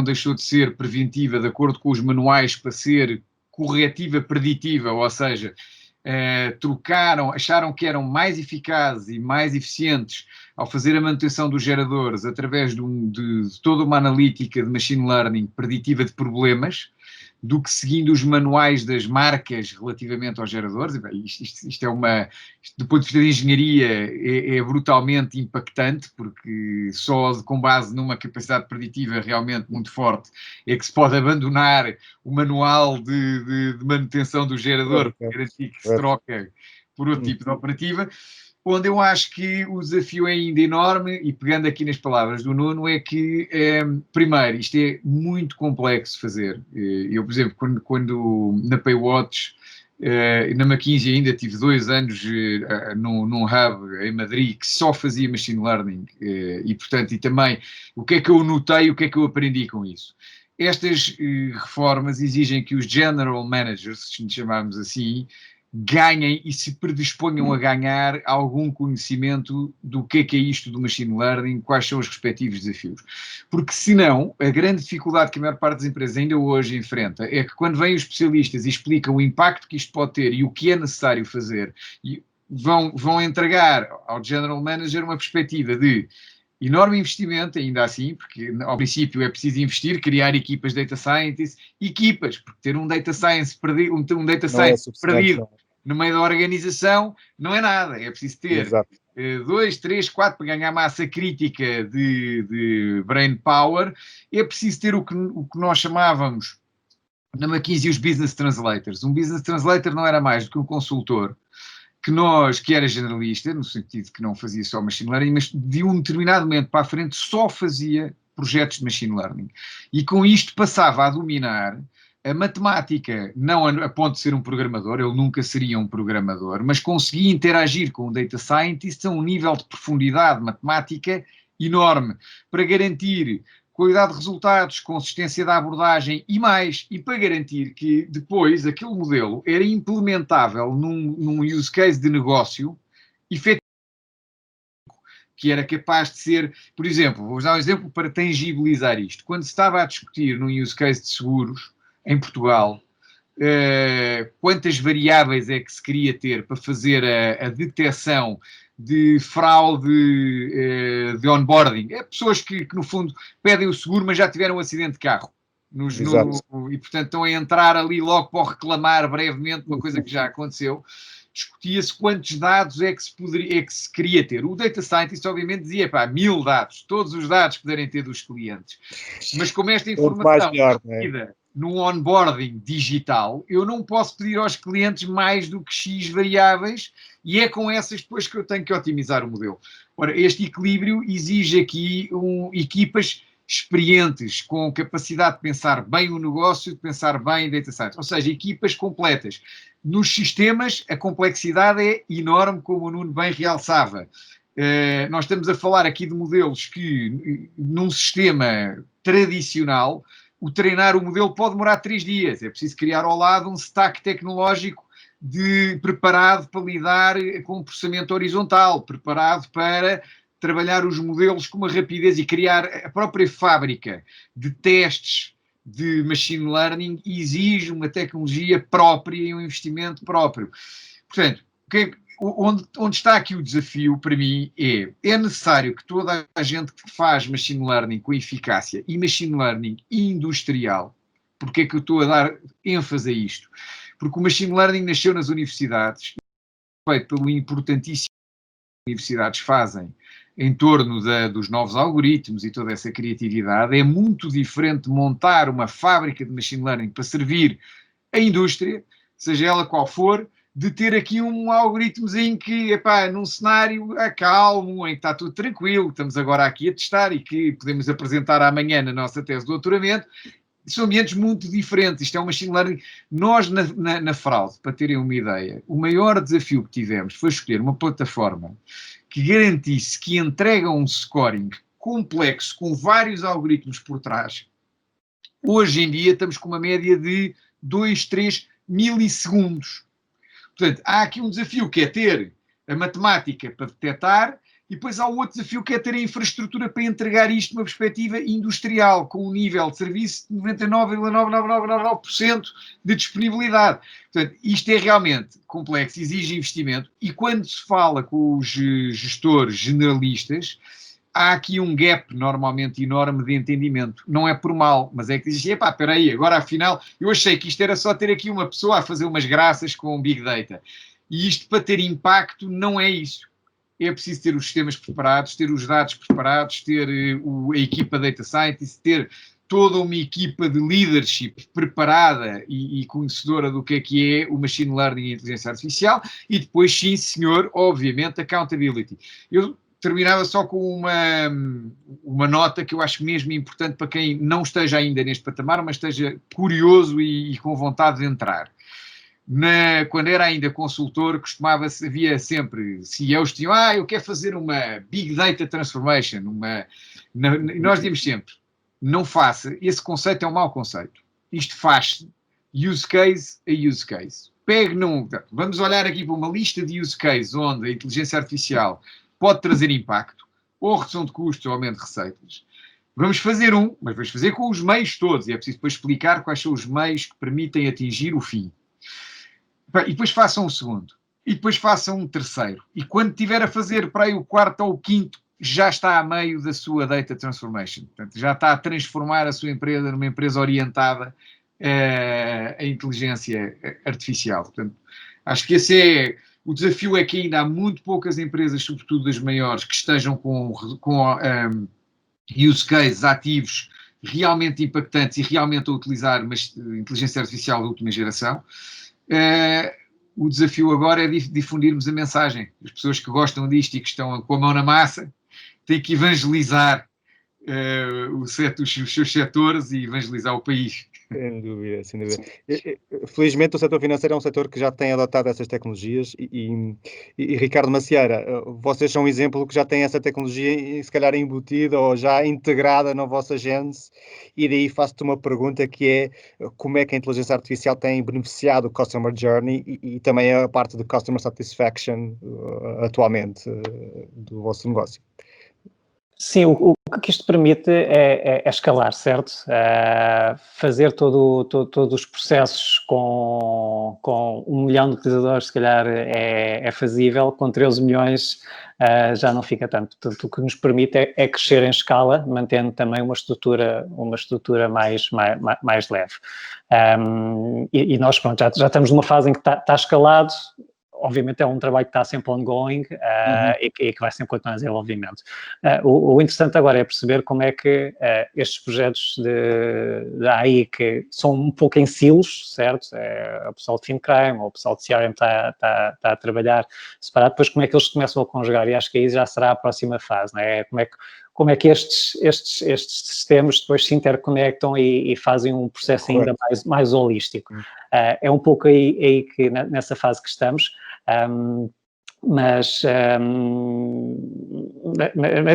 deixou de ser preventiva de acordo com os manuais para ser corretiva preditiva, ou seja, acharam que eram mais eficazes e mais eficientes ao fazer a manutenção dos geradores através de toda uma analítica de machine learning preditiva de problemas, do que seguindo os manuais das marcas relativamente aos geradores. Isto do ponto de vista de engenharia, é brutalmente impactante, porque só com base numa capacidade preditiva realmente muito forte é que se pode abandonar o manual de manutenção do gerador, para garantir que se troca por outro tipo de operativa. Onde eu acho que o desafio é ainda enorme, e pegando aqui nas palavras do Nuno, é que, primeiro, isto é muito complexo de fazer. Eu, por exemplo, quando na Paywatch, na McKinsey ainda tive 2 anos num hub em Madrid que só fazia machine learning, e portanto, e também, o que é que eu notei, o que é que eu aprendi com isso? Estas reformas exigem que os general managers, se chamarmos assim, ganhem e se predisponham a ganhar algum conhecimento do que é isto do machine learning, quais são os respectivos desafios. Porque senão, a grande dificuldade que a maior parte das empresas ainda hoje enfrenta é que quando vêm os especialistas e explicam o impacto que isto pode ter e o que é necessário fazer, vão entregar ao general manager uma perspectiva de enorme investimento, ainda assim, porque ao princípio é preciso investir, criar equipas de data scientists, porque ter um data science perdido, um data science perdido no meio da organização não é nada, é preciso ter 2, 3, 4 para ganhar massa crítica de brain power, é preciso ter o que nós chamávamos na McKinsey os business translators. Um business translator não era mais do que um consultor que era generalista, no sentido que não fazia só machine learning, mas de um determinado momento para a frente só fazia projetos de machine learning. E com isto passava a dominar a matemática, não a ponto de ser um programador, ele nunca seria um programador, mas conseguia interagir com um data scientist a um nível de profundidade matemática enorme, para garantir qualidade de resultados, consistência da abordagem e mais, e para garantir que depois aquele modelo era implementável num use case de negócio efetivo, que era capaz de ser, por exemplo, vou dar um exemplo para tangibilizar isto. Quando se estava a discutir num use case de seguros em Portugal, quantas variáveis é que se queria ter para fazer a detecção de fraude de onboarding. É pessoas que, no fundo, pedem o seguro, mas já tiveram um acidente de carro. E, portanto, estão a entrar ali logo para reclamar brevemente uma coisa que já aconteceu. Discutia-se quantos dados é que se queria ter. O data scientist, obviamente, dizia, 1000 dados, todos os dados que puderem ter dos clientes. Mas como esta informação é recebida num onboarding digital, eu não posso pedir aos clientes mais do que X variáveis, e é com essas depois que eu tenho que otimizar o modelo. Ora, este equilíbrio exige aqui equipas experientes, com capacidade de pensar bem o negócio, de pensar bem em data science, ou seja, equipas completas. Nos sistemas, a complexidade é enorme, como o Nuno bem realçava. Nós estamos a falar aqui de modelos que, num sistema tradicional, treinar o modelo pode demorar 3 dias. É preciso criar ao lado um stack tecnológico preparado para lidar com o processamento horizontal, preparado para trabalhar os modelos com uma rapidez e criar a própria fábrica de testes de machine learning exige uma tecnologia própria e um investimento próprio. Portanto, onde está aqui o desafio para mim é necessário que toda a gente que faz machine learning com eficácia e machine learning industrial, porque é que eu estou a dar ênfase a isto? Porque o machine learning nasceu nas universidades, respeito pelo importantíssimo que as universidades fazem em torno dos novos algoritmos e toda essa criatividade, é muito diferente montar uma fábrica de machine learning para servir a indústria, seja ela qual for, de ter aqui um algoritmozinho que, epá, num cenário calmo, em que está tudo tranquilo, estamos agora aqui a testar e que podemos apresentar amanhã na nossa tese de doutoramento. São ambientes muito diferentes. Isto é um machine learning. Nós, na Fraude, para terem uma ideia, o maior desafio que tivemos foi escolher uma plataforma que garantisse que entrega um scoring complexo, com vários algoritmos por trás. Hoje em dia estamos com uma média de 2, 3 milissegundos. Portanto, há aqui um desafio que é ter a matemática para detectar, e depois há outro desafio que é ter a infraestrutura para entregar isto numa perspectiva industrial, com um nível de serviço de 99,9999% de disponibilidade. Portanto, isto é realmente complexo, exige investimento, e quando se fala com os gestores generalistas, há aqui um gap normalmente enorme de entendimento. Não é por mal, mas é que dizem, epá, espera aí, agora afinal, eu achei que isto era só ter aqui uma pessoa a fazer umas graças com Big Data. E isto, para ter impacto, não é isso. É preciso ter os sistemas preparados, ter os dados preparados, ter a equipa Data Scientist, ter toda uma equipa de leadership preparada e conhecedora do que é o Machine Learning e a Inteligência Artificial, e depois, sim, senhor, obviamente, accountability. Eu terminava só com uma nota que eu acho mesmo importante para quem não esteja ainda neste patamar, mas esteja curioso e com vontade de entrar. Quando era ainda consultor, havia sempre CEOs que diziam, eu quero fazer uma Big Data Transformation, nós dizemos sempre, não faça, esse conceito é um mau conceito. Isto faz-se use case a use case. Vamos olhar aqui para uma lista de use cases onde a inteligência artificial pode trazer impacto, ou redução de custos ou aumento de receitas. Vamos fazer mas vamos fazer com os meios todos, e é preciso depois explicar quais são os meios que permitem atingir o fim. E depois façam um segundo. E depois façam um terceiro. E quando tiver a fazer para aí o quarto ou o quinto, já está a meio da sua data transformation. Portanto, já está a transformar a sua empresa numa empresa orientada à inteligência artificial. Portanto, acho que esse o desafio é que ainda há muito poucas empresas, sobretudo das maiores, que estejam com use cases ativos realmente impactantes e realmente a utilizar uma inteligência artificial de última geração. O desafio agora é difundirmos a mensagem. As pessoas que gostam disto e que estão com a mão na massa têm que evangelizar os seus setores e evangelizar o país. Sem dúvida, sem dúvida. Felizmente o setor financeiro é um setor que já tem adotado essas tecnologias e Ricardo Macieira, vocês são um exemplo que já tem essa tecnologia se calhar embutida ou já integrada na vossa gênese, e daí faço-te uma pergunta que é como é que a inteligência artificial tem beneficiado o Customer Journey e também a parte de Customer Satisfaction atualmente do vosso negócio? Sim, o que isto permite é escalar, certo? Fazer todos os processos com 1 milhão de utilizadores, se calhar, é fazível. Com 13 milhões já não fica tanto. Portanto, o que nos permite é crescer em escala, mantendo também uma estrutura mais leve. E nós, pronto, já estamos numa fase em que está escalado. Obviamente é um trabalho que está sempre ongoing e que vai sempre continuar em desenvolvimento. O interessante agora é perceber como é que estes projetos de AI, que são um pouco em silos, certo? O pessoal de FinCrime ou o pessoal de CRM está a trabalhar separado, depois como é que eles começam a conjugar, e acho que aí já será a próxima fase, não é? Como é que estes sistemas depois se interconectam e fazem um processo ainda mais holístico. É um pouco aí que nessa fase que estamos. Mas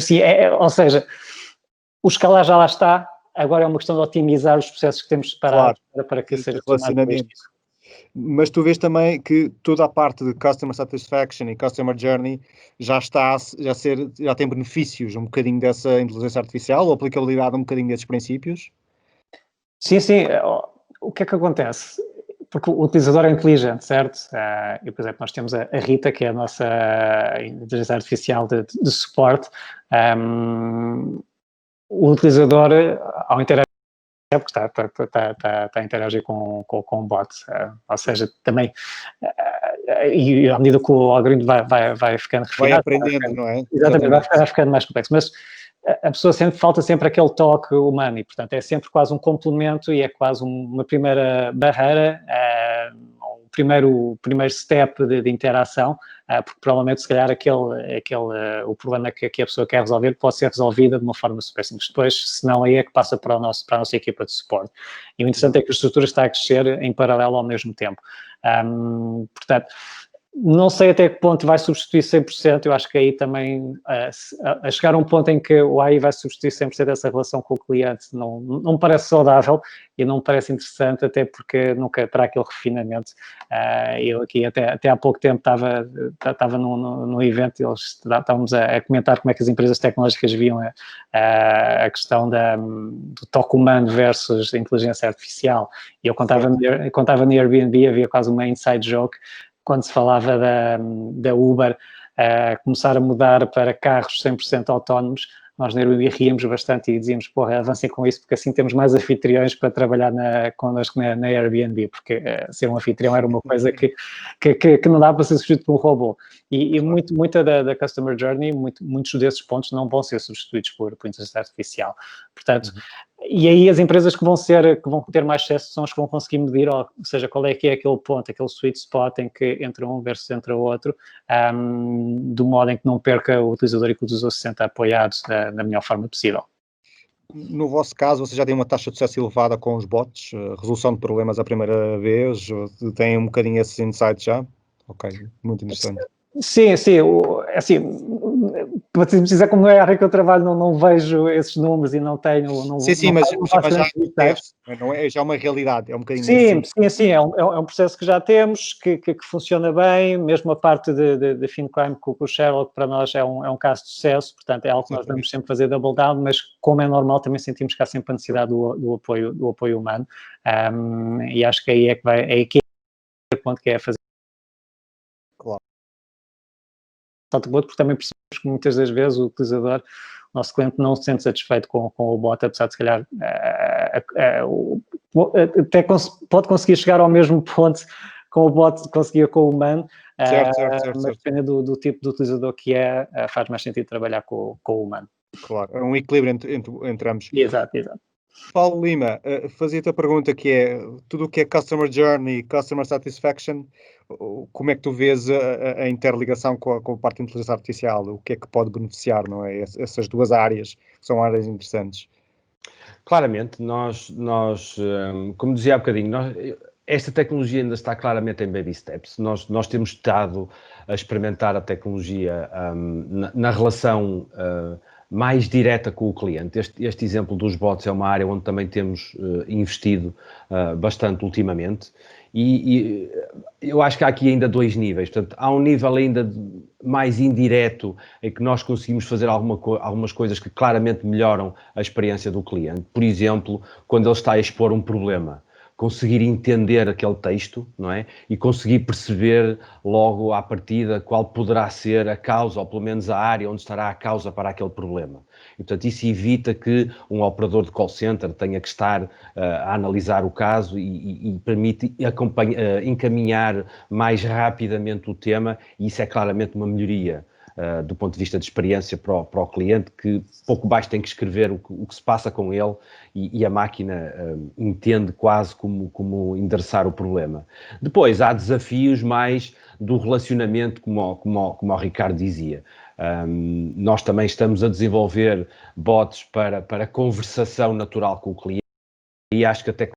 sim, ou seja, o escalar já lá está, agora é uma questão de otimizar os processos que temos separados para que seja relacionamento. Mas tu vês também que toda a parte de Customer Satisfaction e Customer Journey já tem benefícios um bocadinho dessa inteligência artificial, ou aplicabilidade um bocadinho desses princípios? Sim. O que é que acontece? Porque o utilizador é inteligente, certo? E, por exemplo, nós temos a Rita, que é a nossa inteligência artificial de suporte. O utilizador, ao interagir, porque está a interagir com o bot. Ou seja, também e à medida que o algoritmo vai ficando refinado... Vai aprendendo, não é? Exatamente, vai ficando mais complexo, mas a pessoa falta sempre aquele toque humano e, portanto, é sempre quase um complemento e é quase uma primeira barreira, o primeiro step de interação, porque provavelmente, se calhar, o problema que a pessoa quer resolver pode ser resolvido de uma forma super simples. Depois, senão, aí é que passa para a nossa equipa de suporte. E o interessante é que a estrutura está a crescer em paralelo ao mesmo tempo. Portanto, não sei até que ponto vai substituir 100%, eu acho que aí também, a chegar a um ponto em que o AI vai substituir 100% dessa relação com o cliente, não me parece saudável e não me parece interessante, até porque nunca terá aquele refinamento. Eu aqui até há pouco tempo estava num evento e estávamos a comentar como é que as empresas tecnológicas viam a questão do toque humano versus a inteligência artificial. E eu contava no Airbnb, havia quase uma inside joke, quando se falava da Uber começar a mudar para carros 100% autónomos, nós na Airbnb ríamos bastante e dizíamos, porra, avancem com isso, porque assim temos mais anfitriões para trabalhar connosco na Airbnb, porque ser um anfitrião era uma coisa que não dá para ser substituído por um robô. E muita da Customer Journey, muitos desses pontos não vão ser substituídos por inteligência artificial. Portanto, e aí as empresas que vão ter mais sucesso são as que vão conseguir medir, ou seja, qual é que é aquele ponto, aquele sweet spot em que entra um versus entra o outro, do modo em que não perca o utilizador e que o utilizador se senta apoiado da melhor forma possível. No vosso caso, você já tem uma taxa de sucesso elevada com os bots, resolução de problemas a primeira vez, tem um bocadinho esses insights já? Ok, muito interessante. Sim, assim, para te dizer como é a área que eu trabalho, não vejo esses números e não tenho... Sim, mas já é uma realidade, é um bocadinho Sim, é um processo que já temos, que funciona bem, mesmo a parte de FinCrime com o Sherlock, para nós é um caso de sucesso, portanto é algo que nós vamos sempre fazer double down, mas como é normal também sentimos que há sempre a necessidade do apoio humano, e acho que aí é que é o ponto que é fazer. Claro. Porque também percebemos que muitas das vezes o utilizador, o nosso cliente, não se sente satisfeito com o bot, apesar de, se calhar, até pode conseguir chegar ao mesmo ponto com o bot que conseguia com o humano, certo. mas dependendo do tipo de utilizador que faz mais sentido trabalhar com o humano. Claro, é um equilíbrio entre ambos. Exato. Paulo Lima, fazia-te a pergunta que é, tudo o que é Customer Journey, Customer Satisfaction, como é que tu vês a interligação com a parte de inteligência artificial? O que é que pode beneficiar, não é? Essas duas áreas são áreas interessantes. Claramente, nós como dizia há bocadinho, esta tecnologia ainda está claramente em baby steps. Nós temos estado a experimentar a tecnologia na relação mais direta com o cliente. Este exemplo dos bots é uma área onde também temos investido bastante ultimamente e eu acho que há aqui ainda dois níveis. Portanto, há um nível ainda mais indireto em que nós conseguimos fazer algumas coisas que claramente melhoram a experiência do cliente. Por exemplo, quando ele está a expor um problema, conseguir entender aquele texto, não é? E conseguir perceber logo à partida qual poderá ser a causa, ou pelo menos a área onde estará a causa para aquele problema. E, portanto, isso evita que um operador de call center tenha que estar a analisar o caso e permite encaminhar mais rapidamente o tema, e isso é claramente uma melhoria do ponto de vista de experiência para o cliente, que pouco mais tem que escrever o que se passa com ele e a máquina entende quase como endereçar o problema. Depois há desafios mais do relacionamento, como o Ricardo dizia. Nós também estamos a desenvolver bots para conversação natural com o cliente, e acho que até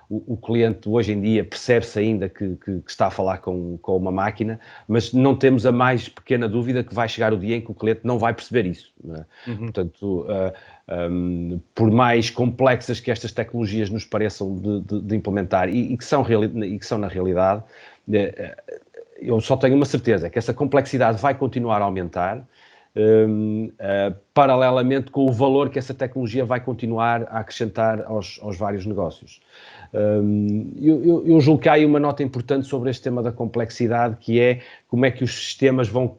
o cliente hoje em dia percebe-se ainda que está a falar com uma máquina, mas não temos a mais pequena dúvida que vai chegar o dia em que o cliente não vai perceber isso. Não é? Portanto, por mais complexas que estas tecnologias nos pareçam de implementar e que são na realidade, eu só tenho uma certeza, é que essa complexidade vai continuar a aumentar, paralelamente com o valor que essa tecnologia vai continuar a acrescentar aos vários negócios. Eu julgo que há aí uma nota importante sobre este tema da complexidade, que é como é que os sistemas vão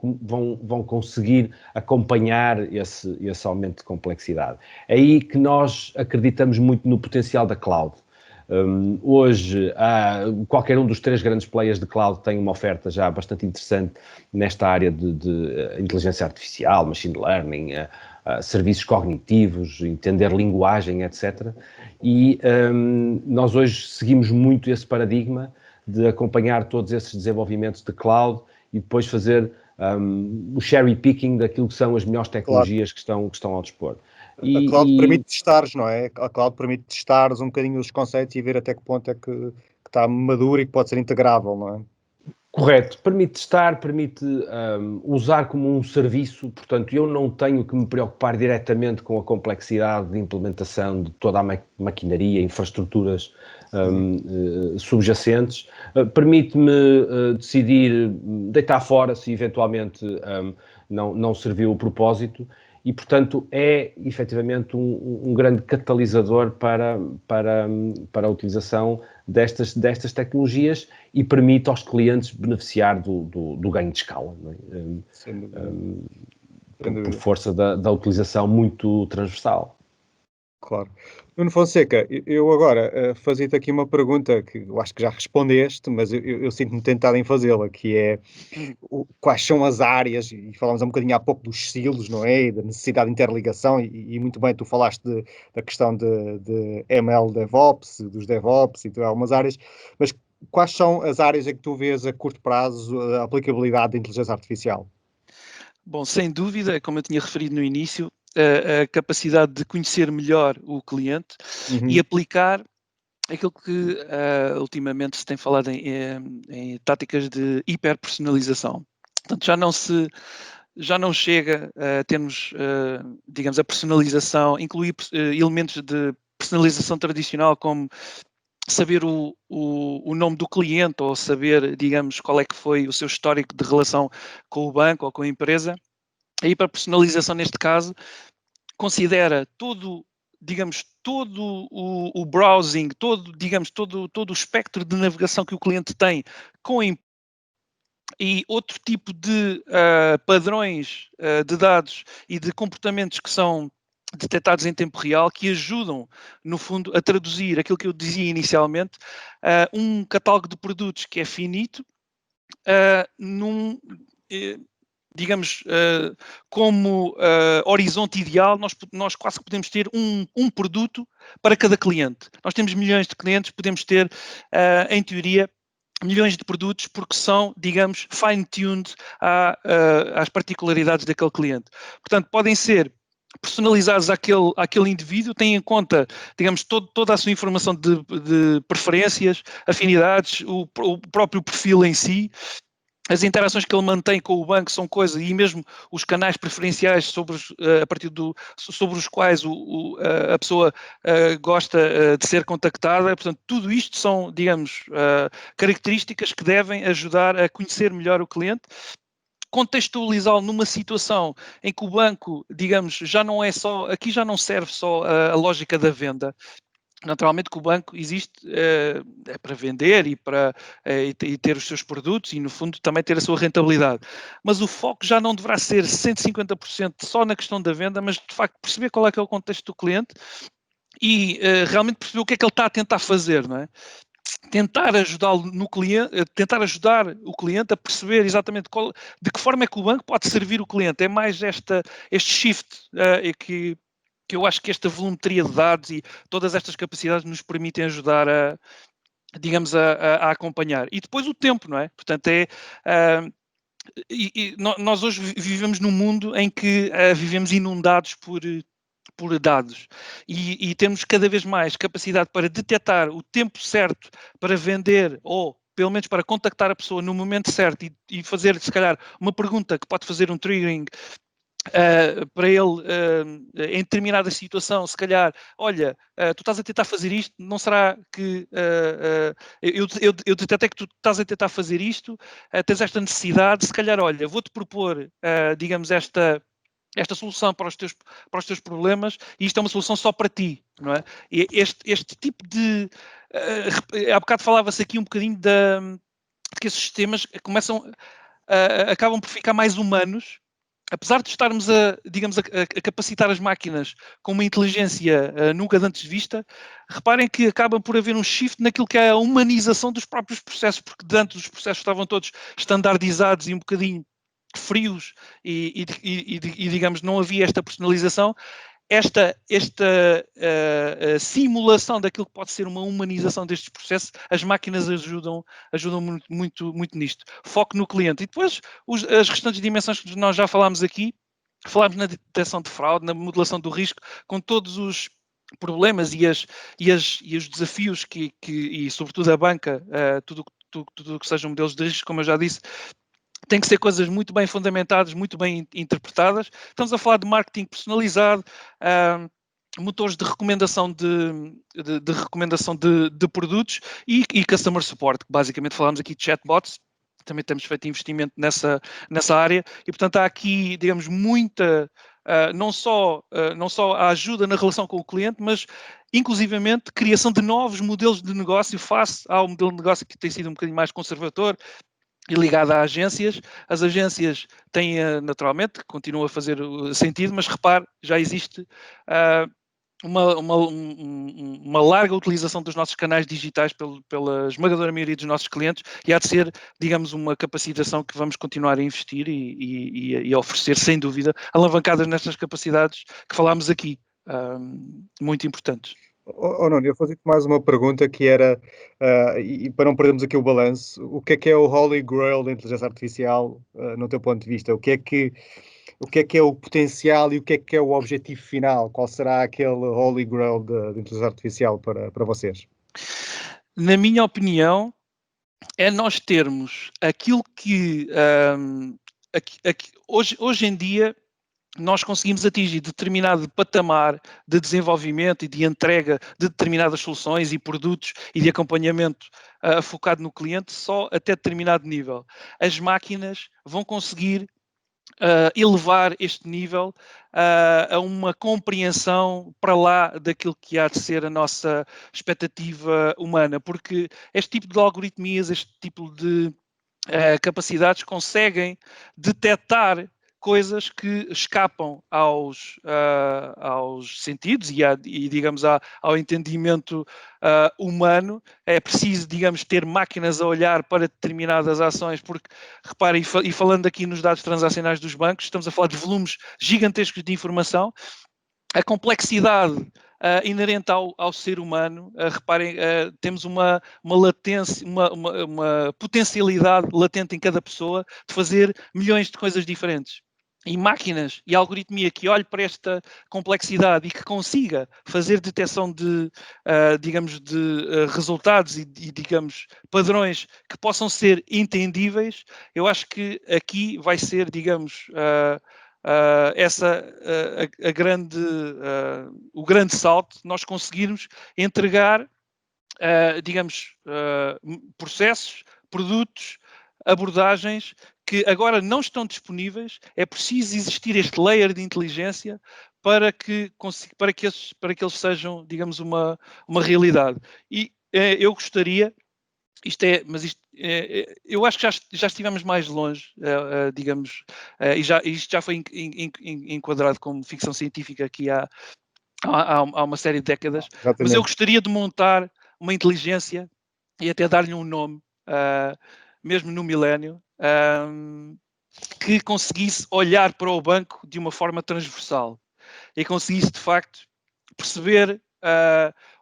conseguir acompanhar esse aumento de complexidade. É aí que nós acreditamos muito no potencial da cloud. Hoje, qualquer um dos 3 grandes players de cloud tem uma oferta já bastante interessante nesta área de inteligência artificial, machine learning, serviços cognitivos, entender linguagem, etc. E nós hoje seguimos muito esse paradigma de acompanhar todos esses desenvolvimentos de cloud e depois fazer o cherry picking daquilo que são as melhores tecnologias que estão ao dispor. A cloud permite testares, não é? A cloud permite testares um bocadinho os conceitos e ver até que ponto é que está maduro e que pode ser integrável, não é? Correto. Permite testar, permite usar como um serviço, portanto, eu não tenho que me preocupar diretamente com a complexidade de implementação de toda a maquinaria, infraestruturas subjacentes. Permite-me decidir deitar fora se eventualmente não serviu o propósito. E, portanto, é efetivamente um grande catalisador para a utilização destas tecnologias e permite aos clientes beneficiar do ganho de escala, não é? Por força da utilização muito transversal. Claro. Nuno Fonseca, eu agora fazia-te aqui uma pergunta que eu acho que já respondeste, mas eu sinto-me tentado em fazê-la, que é quais são as áreas, e falámos um bocadinho há pouco dos silos, não é? E da necessidade de interligação, e muito bem tu falaste da questão de ML DevOps, dos DevOps e de algumas áreas, mas quais são as áreas em que tu vês a curto prazo a aplicabilidade da inteligência artificial? Bom, sem dúvida, como eu tinha referido no início, a capacidade de conhecer melhor o cliente e aplicar aquilo que ultimamente se tem falado em táticas de hiperpersonalização. Portanto, já não chega a termos, digamos, a personalização, incluir elementos de personalização tradicional como saber o nome do cliente ou saber, digamos, qual é que foi o seu histórico de relação com o banco ou com a empresa. A hiperpersonalização, neste caso, considera todo, digamos, todo o browsing, todo o espectro de navegação que o cliente tem com e outro tipo de padrões de dados e de comportamentos que são detectados em tempo real, que ajudam, no fundo, a traduzir aquilo que eu dizia inicialmente, um catálogo de produtos que é finito, digamos, como horizonte ideal, nós quase que podemos ter um produto para cada cliente. Nós temos milhões de clientes, podemos ter, em teoria, milhões de produtos porque são, digamos, fine-tuned às particularidades daquele cliente. Portanto, podem ser personalizados àquele indivíduo, têm em conta, digamos, toda a sua informação de preferências, afinidades, o próprio perfil em si. As interações que ele mantém com o banco são coisas, e mesmo os canais preferenciais sobre os quais a pessoa gosta de ser contactada. Portanto, tudo isto são, digamos, características que devem ajudar a conhecer melhor o cliente, contextualizá-lo numa situação em que o banco, digamos, já não é só, aqui já não serve só a lógica da venda. Naturalmente que o banco existe é para vender e para e ter os seus produtos e, no fundo, também ter a sua rentabilidade. Mas o foco já não deverá ser 150% só na questão da venda, mas, de facto, perceber qual é que é o contexto do cliente e realmente perceber o que é que ele está a tentar fazer, não é? Tentar ajudá-lo no cliente, tentar ajudar o cliente a perceber exatamente de que forma é que o banco pode servir o cliente. É mais este shift que eu acho que esta volumetria de dados e todas estas capacidades nos permitem ajudar digamos, a acompanhar. E depois o tempo, não é? Portanto, nós hoje vivemos num mundo em que vivemos inundados por dados e temos cada vez mais capacidade para detectar o tempo certo para vender ou pelo menos para contactar a pessoa no momento certo e fazer, se calhar, uma pergunta que pode fazer um triggering para ele, em determinada situação, se calhar, olha, tu estás a tentar fazer isto, não será que eu detectei que tu estás a tentar fazer isto, tens esta necessidade, se calhar, olha, vou-te propor, digamos, esta solução para os teus problemas e isto é uma solução só para ti, não é? E este tipo de... há bocado falava-se aqui um bocadinho de que esses sistemas acabam por ficar mais humanos apesar de estarmos digamos, a capacitar as máquinas com uma inteligência nunca antes vista, reparem que acaba por haver um shift naquilo que é a humanização dos próprios processos, porque antes os processos estavam todos estandardizados e um bocadinho frios e digamos, não havia esta personalização. Esta simulação daquilo que pode ser uma humanização destes processos, as máquinas ajudam muito nisto. Foco no cliente. E depois as restantes dimensões que nós já falámos aqui, falámos na detecção de fraude, na modelação do risco, com todos os problemas e os desafios e sobretudo a banca, tudo o que sejam modelos de risco, como eu já disse, tem que ser coisas muito bem fundamentadas, muito bem interpretadas. Estamos a falar de marketing personalizado, motores de recomendação de produtos e customer support, que basicamente falámos aqui de chatbots. Também temos feito investimento nessa área e, portanto, há aqui, digamos, muita, não só a ajuda na relação com o cliente, mas inclusivamente criação de novos modelos de negócio face ao modelo de negócio que tem sido um bocadinho mais conservador e ligado a agências. As agências têm, naturalmente, continuam a fazer sentido, mas repare, já existe uma larga utilização dos nossos canais digitais pela esmagadora maioria dos nossos clientes e há de ser, digamos, uma capacitação que vamos continuar a investir e a oferecer, sem dúvida, alavancadas nestas capacidades que falámos aqui, muito importantes. Nuno, eu fazia-te mais uma pergunta que era, e para não perdermos aqui o balanço, o que é o Holy Grail da inteligência artificial, no teu ponto de vista? O que é o potencial e o que é o objetivo final? Qual será aquele Holy Grail da inteligência artificial para vocês? Na minha opinião, é nós termos aquilo que hoje em dia nós conseguimos atingir determinado patamar de desenvolvimento e de entrega de determinadas soluções e produtos e de acompanhamento focado no cliente só até determinado nível. As máquinas vão conseguir elevar este nível a uma compreensão para lá daquilo que há de ser a nossa expectativa humana, porque este tipo de algoritmias, este tipo de capacidades conseguem detectar coisas que escapam aos sentidos e digamos, ao entendimento humano. É preciso, digamos, ter máquinas a olhar para determinadas ações, porque, reparem, e falando aqui nos dados transacionais dos bancos, estamos a falar de volumes gigantescos de informação. A complexidade inerente ao ser humano, reparem, temos uma latência, uma potencialidade latente em cada pessoa de fazer milhões de coisas diferentes. E máquinas e algoritmia que olhe para esta complexidade e que consiga fazer detecção de, digamos, de resultados e, digamos, padrões que possam ser entendíveis, eu acho que aqui vai ser, digamos, o grande salto, nós conseguirmos entregar, digamos, processos, produtos, abordagens que agora não estão disponíveis. É preciso existir este layer de inteligência para que eles sejam, digamos, uma realidade. E eu gostaria, eu acho que já estivemos mais longe, digamos, e isto já foi enquadrado como ficção científica aqui há uma série de décadas. Exatamente. Mas eu gostaria de montar uma inteligência e até dar-lhe um nome, mesmo no milénio, que conseguisse olhar para o banco de uma forma transversal e conseguisse, de facto, perceber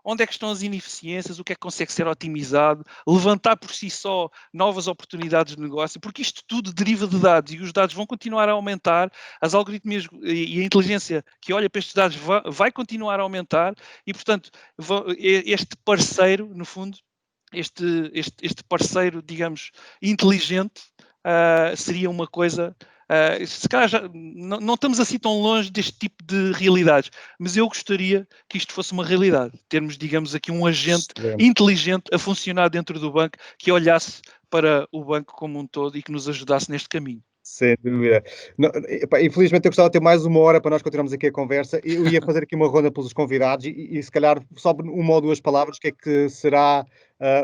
onde é que estão as ineficiências, o que é que consegue ser otimizado, levantar por si só novas oportunidades de negócio, porque isto tudo deriva de dados e os dados vão continuar a aumentar, as algoritmias e a inteligência que olha para estes dados vai continuar a aumentar e, portanto, este parceiro, no fundo, este parceiro, digamos, inteligente, seria uma coisa... se calhar não estamos assim tão longe deste tipo de realidades, mas eu gostaria que isto fosse uma realidade, termos, digamos, aqui um agente inteligente a funcionar dentro do banco, que olhasse para o banco como um todo e que nos ajudasse neste caminho. Sem dúvida. Infelizmente eu gostava de ter mais uma hora para nós continuarmos aqui a conversa. Eu ia fazer aqui uma ronda pelos convidados e se calhar só uma ou duas palavras, o que é que será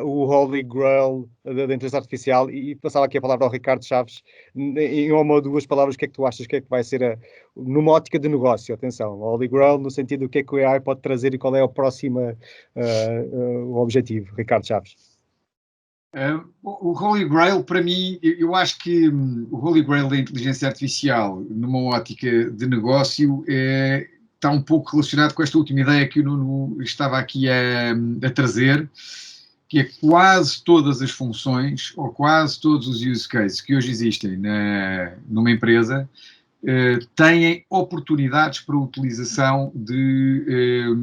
o Holy Grail da inteligência artificial, e passava aqui a palavra ao Ricardo Chaves, em uma ou duas palavras, o que é que tu achas que é que vai ser numa ótica de negócio, atenção, o Holy Grail no sentido do que é que o AI pode trazer e qual é o próximo o objetivo, Ricardo Chaves. O Holy Grail, para mim, eu acho que o Holy Grail da inteligência artificial, numa ótica de negócio, está um pouco relacionado com esta última ideia que o Nuno estava aqui a trazer, que é quase todas as funções, ou quase todos os use cases que hoje existem numa empresa, têm oportunidades para utilização de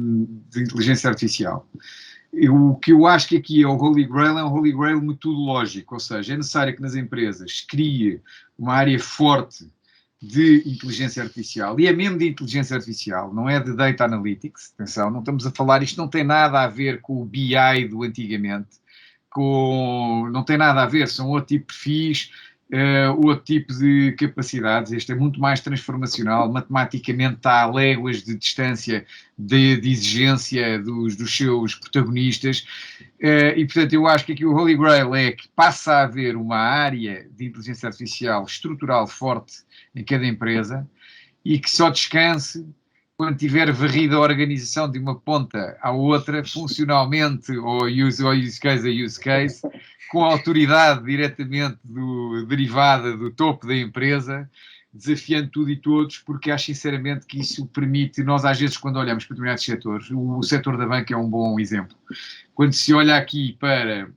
inteligência artificial. O que eu acho que aqui é o Holy Grail é um Holy Grail metodológico, ou seja, é necessário que nas empresas crie uma área forte de inteligência artificial, e é mesmo de inteligência artificial, não é de data analytics, atenção, não estamos a falar, isto não tem nada a ver com o BI do antigamente, não tem nada a ver, são outro tipo de perfis, outro tipo de capacidades. Este é muito mais transformacional, matematicamente está a léguas de distância de exigência dos seus protagonistas, e portanto eu acho que aqui o Holy Grail é que passa a haver uma área de inteligência artificial estrutural forte em cada empresa e que só descanse quando tiver varrido a organização de uma ponta à outra, funcionalmente, ou use case a use case, com a autoridade diretamente derivada do topo da empresa, desafiando tudo e todos, porque acho sinceramente que isso permite, nós às vezes quando olhamos para determinados setores, o setor da banca é um bom exemplo. Quando se olha aqui para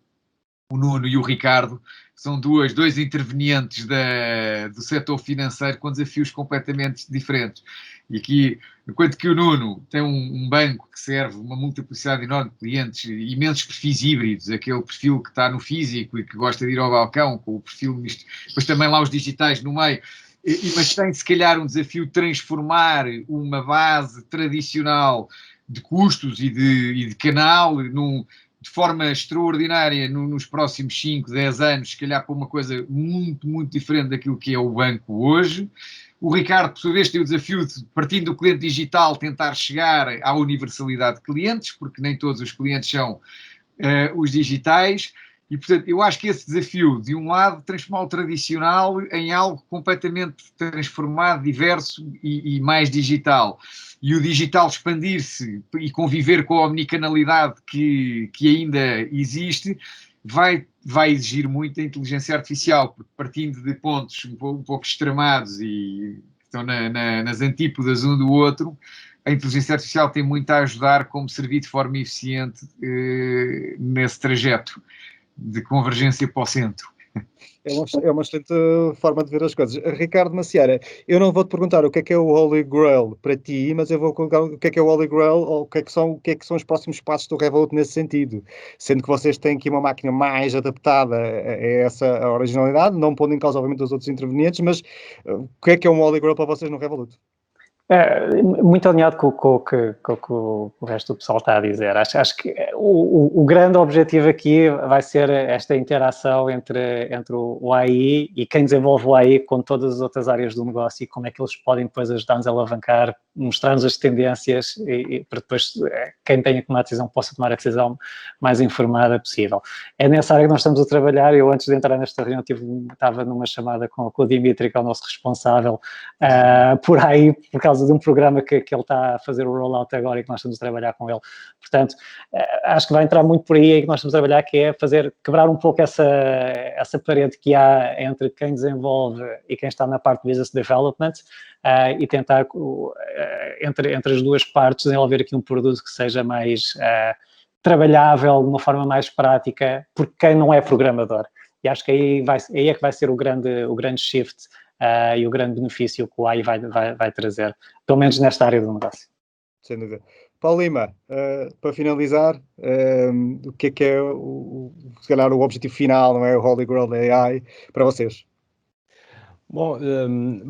o Nuno e o Ricardo, são dois intervenientes do setor financeiro com desafios completamente diferentes. E aqui, enquanto que o Nuno tem um banco que serve uma multiplicidade enorme de clientes, imensos perfis híbridos, aquele perfil que está no físico e que gosta de ir ao balcão, com o perfil misto, depois também lá os digitais no meio, mas tem se calhar um desafio de transformar uma base tradicional de custos e de canal de forma extraordinária nos próximos 5, 10 anos, se calhar para uma coisa muito, muito diferente daquilo que é o banco hoje. O Ricardo, por sua vez, tem o desafio de, partindo do cliente digital, tentar chegar à universalidade de clientes, porque nem todos os clientes são os digitais. E, portanto, eu acho que esse desafio, de um lado, transformar o tradicional em algo completamente transformado, diverso e mais digital. E o digital expandir-se e conviver com a omnicanalidade que ainda existe, vai exigir muito a inteligência artificial, porque partindo de pontos um pouco extremados e que estão nas antípodas um do outro, a inteligência artificial tem muito a ajudar como servir de forma eficiente nesse trajeto de convergência para o centro. É uma excelente forma de ver as coisas. Ricardo Macieira, eu não vou-te perguntar o que é o Holy Grail para ti, mas eu vou colocar o que é o Holy Grail, ou o que é que são os próximos passos do Revolut nesse sentido. Sendo que vocês têm aqui uma máquina mais adaptada a essa originalidade, não pondo em causa, obviamente, os outros intervenientes, mas o que é um Holy Grail para vocês no Revolut? Muito alinhado com o que o resto do pessoal está a dizer. Acho que o grande objetivo aqui vai ser esta interação entre o AI e quem desenvolve o AI com todas as outras áreas do negócio e como é que eles podem depois ajudar-nos a alavancar, mostrar-nos as tendências e para depois quem tenha que tomar a decisão possa tomar a decisão mais informada possível. É nessa área que nós estamos a trabalhar. Eu, antes de entrar nesta reunião, estava numa chamada com o Dimitri, que é o nosso responsável, por aí, por causa de um programa que ele está a fazer o rollout agora e que nós estamos a trabalhar com ele. Portanto, acho que vai entrar muito por aí que nós estamos a trabalhar, que é quebrar um pouco essa parede que há entre quem desenvolve e quem está na parte de business development e tentar, entre as duas partes, desenvolver aqui um produto que seja mais trabalhável, de uma forma mais prática, porque quem não é programador. E acho que aí é que vai ser o grande shift e o grande benefício que o AI vai trazer, pelo menos nesta área do negócio. Sem dúvida. Paulo Lima, para finalizar, o que é se calhar o objetivo final, não é? O Holy Grail da AI, para vocês? Bom,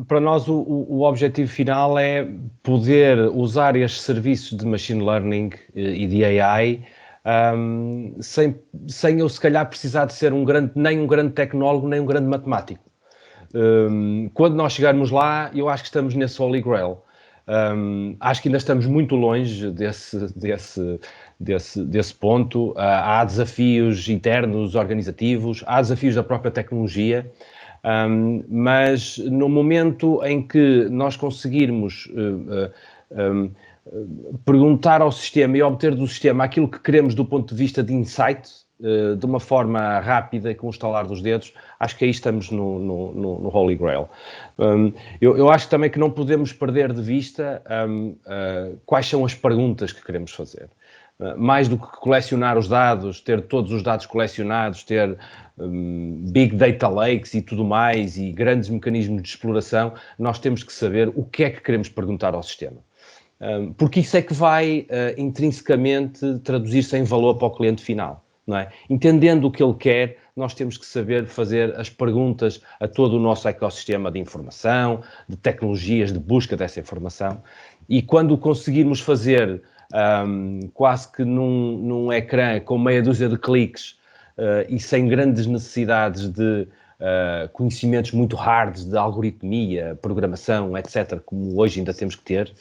para nós o objetivo final é poder usar estes serviços de machine learning e de AI sem eu se calhar precisar de ser nem um grande tecnólogo, nem um grande matemático. Quando nós chegarmos lá, eu acho que estamos nesse Holy Grail. Acho que ainda estamos muito longe desse ponto. Há desafios internos, organizativos, há desafios da própria tecnologia, mas no momento em que nós conseguirmos perguntar ao sistema e obter do sistema aquilo que queremos do ponto de vista de insight, de uma forma rápida e com o estalar dos dedos, acho que aí estamos no Holy Grail. Eu acho também que não podemos perder de vista quais são as perguntas que queremos fazer. Mais do que colecionar os dados, ter todos os dados colecionados, ter big data lakes e tudo mais, e grandes mecanismos de exploração, nós temos que saber o que é que queremos perguntar ao sistema. Porque isso é que vai intrinsecamente traduzir-se em valor para o cliente final. Não é? Entendendo o que ele quer, nós temos que saber fazer as perguntas a todo o nosso ecossistema de informação, de tecnologias, de busca dessa informação. E quando conseguirmos fazer quase que num ecrã com meia dúzia de cliques e sem grandes necessidades de conhecimentos muito hards de algoritmia, programação, etc., como hoje ainda temos que ter,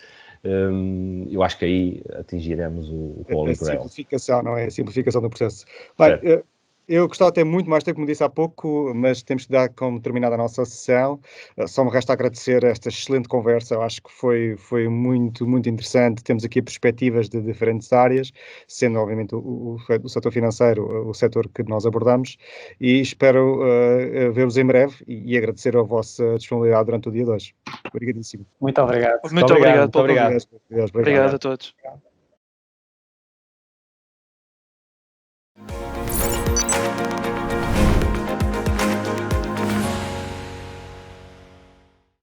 eu acho que aí atingiremos o Holy Grail. A simplificação, não é? A simplificação do processo. Bem, eu gostava de ter muito mais tempo, como disse há pouco, mas temos que dar como terminada a nossa sessão. Só me resta agradecer esta excelente conversa. Eu acho que foi muito, muito interessante. Temos aqui perspectivas de diferentes áreas, sendo obviamente o setor financeiro o setor que nós abordamos, e espero ver-vos em breve e agradecer a vossa disponibilidade durante o dia de hoje. Obrigadíssimo. Muito obrigado. Muito obrigado. Muito obrigado. Obrigado a todos.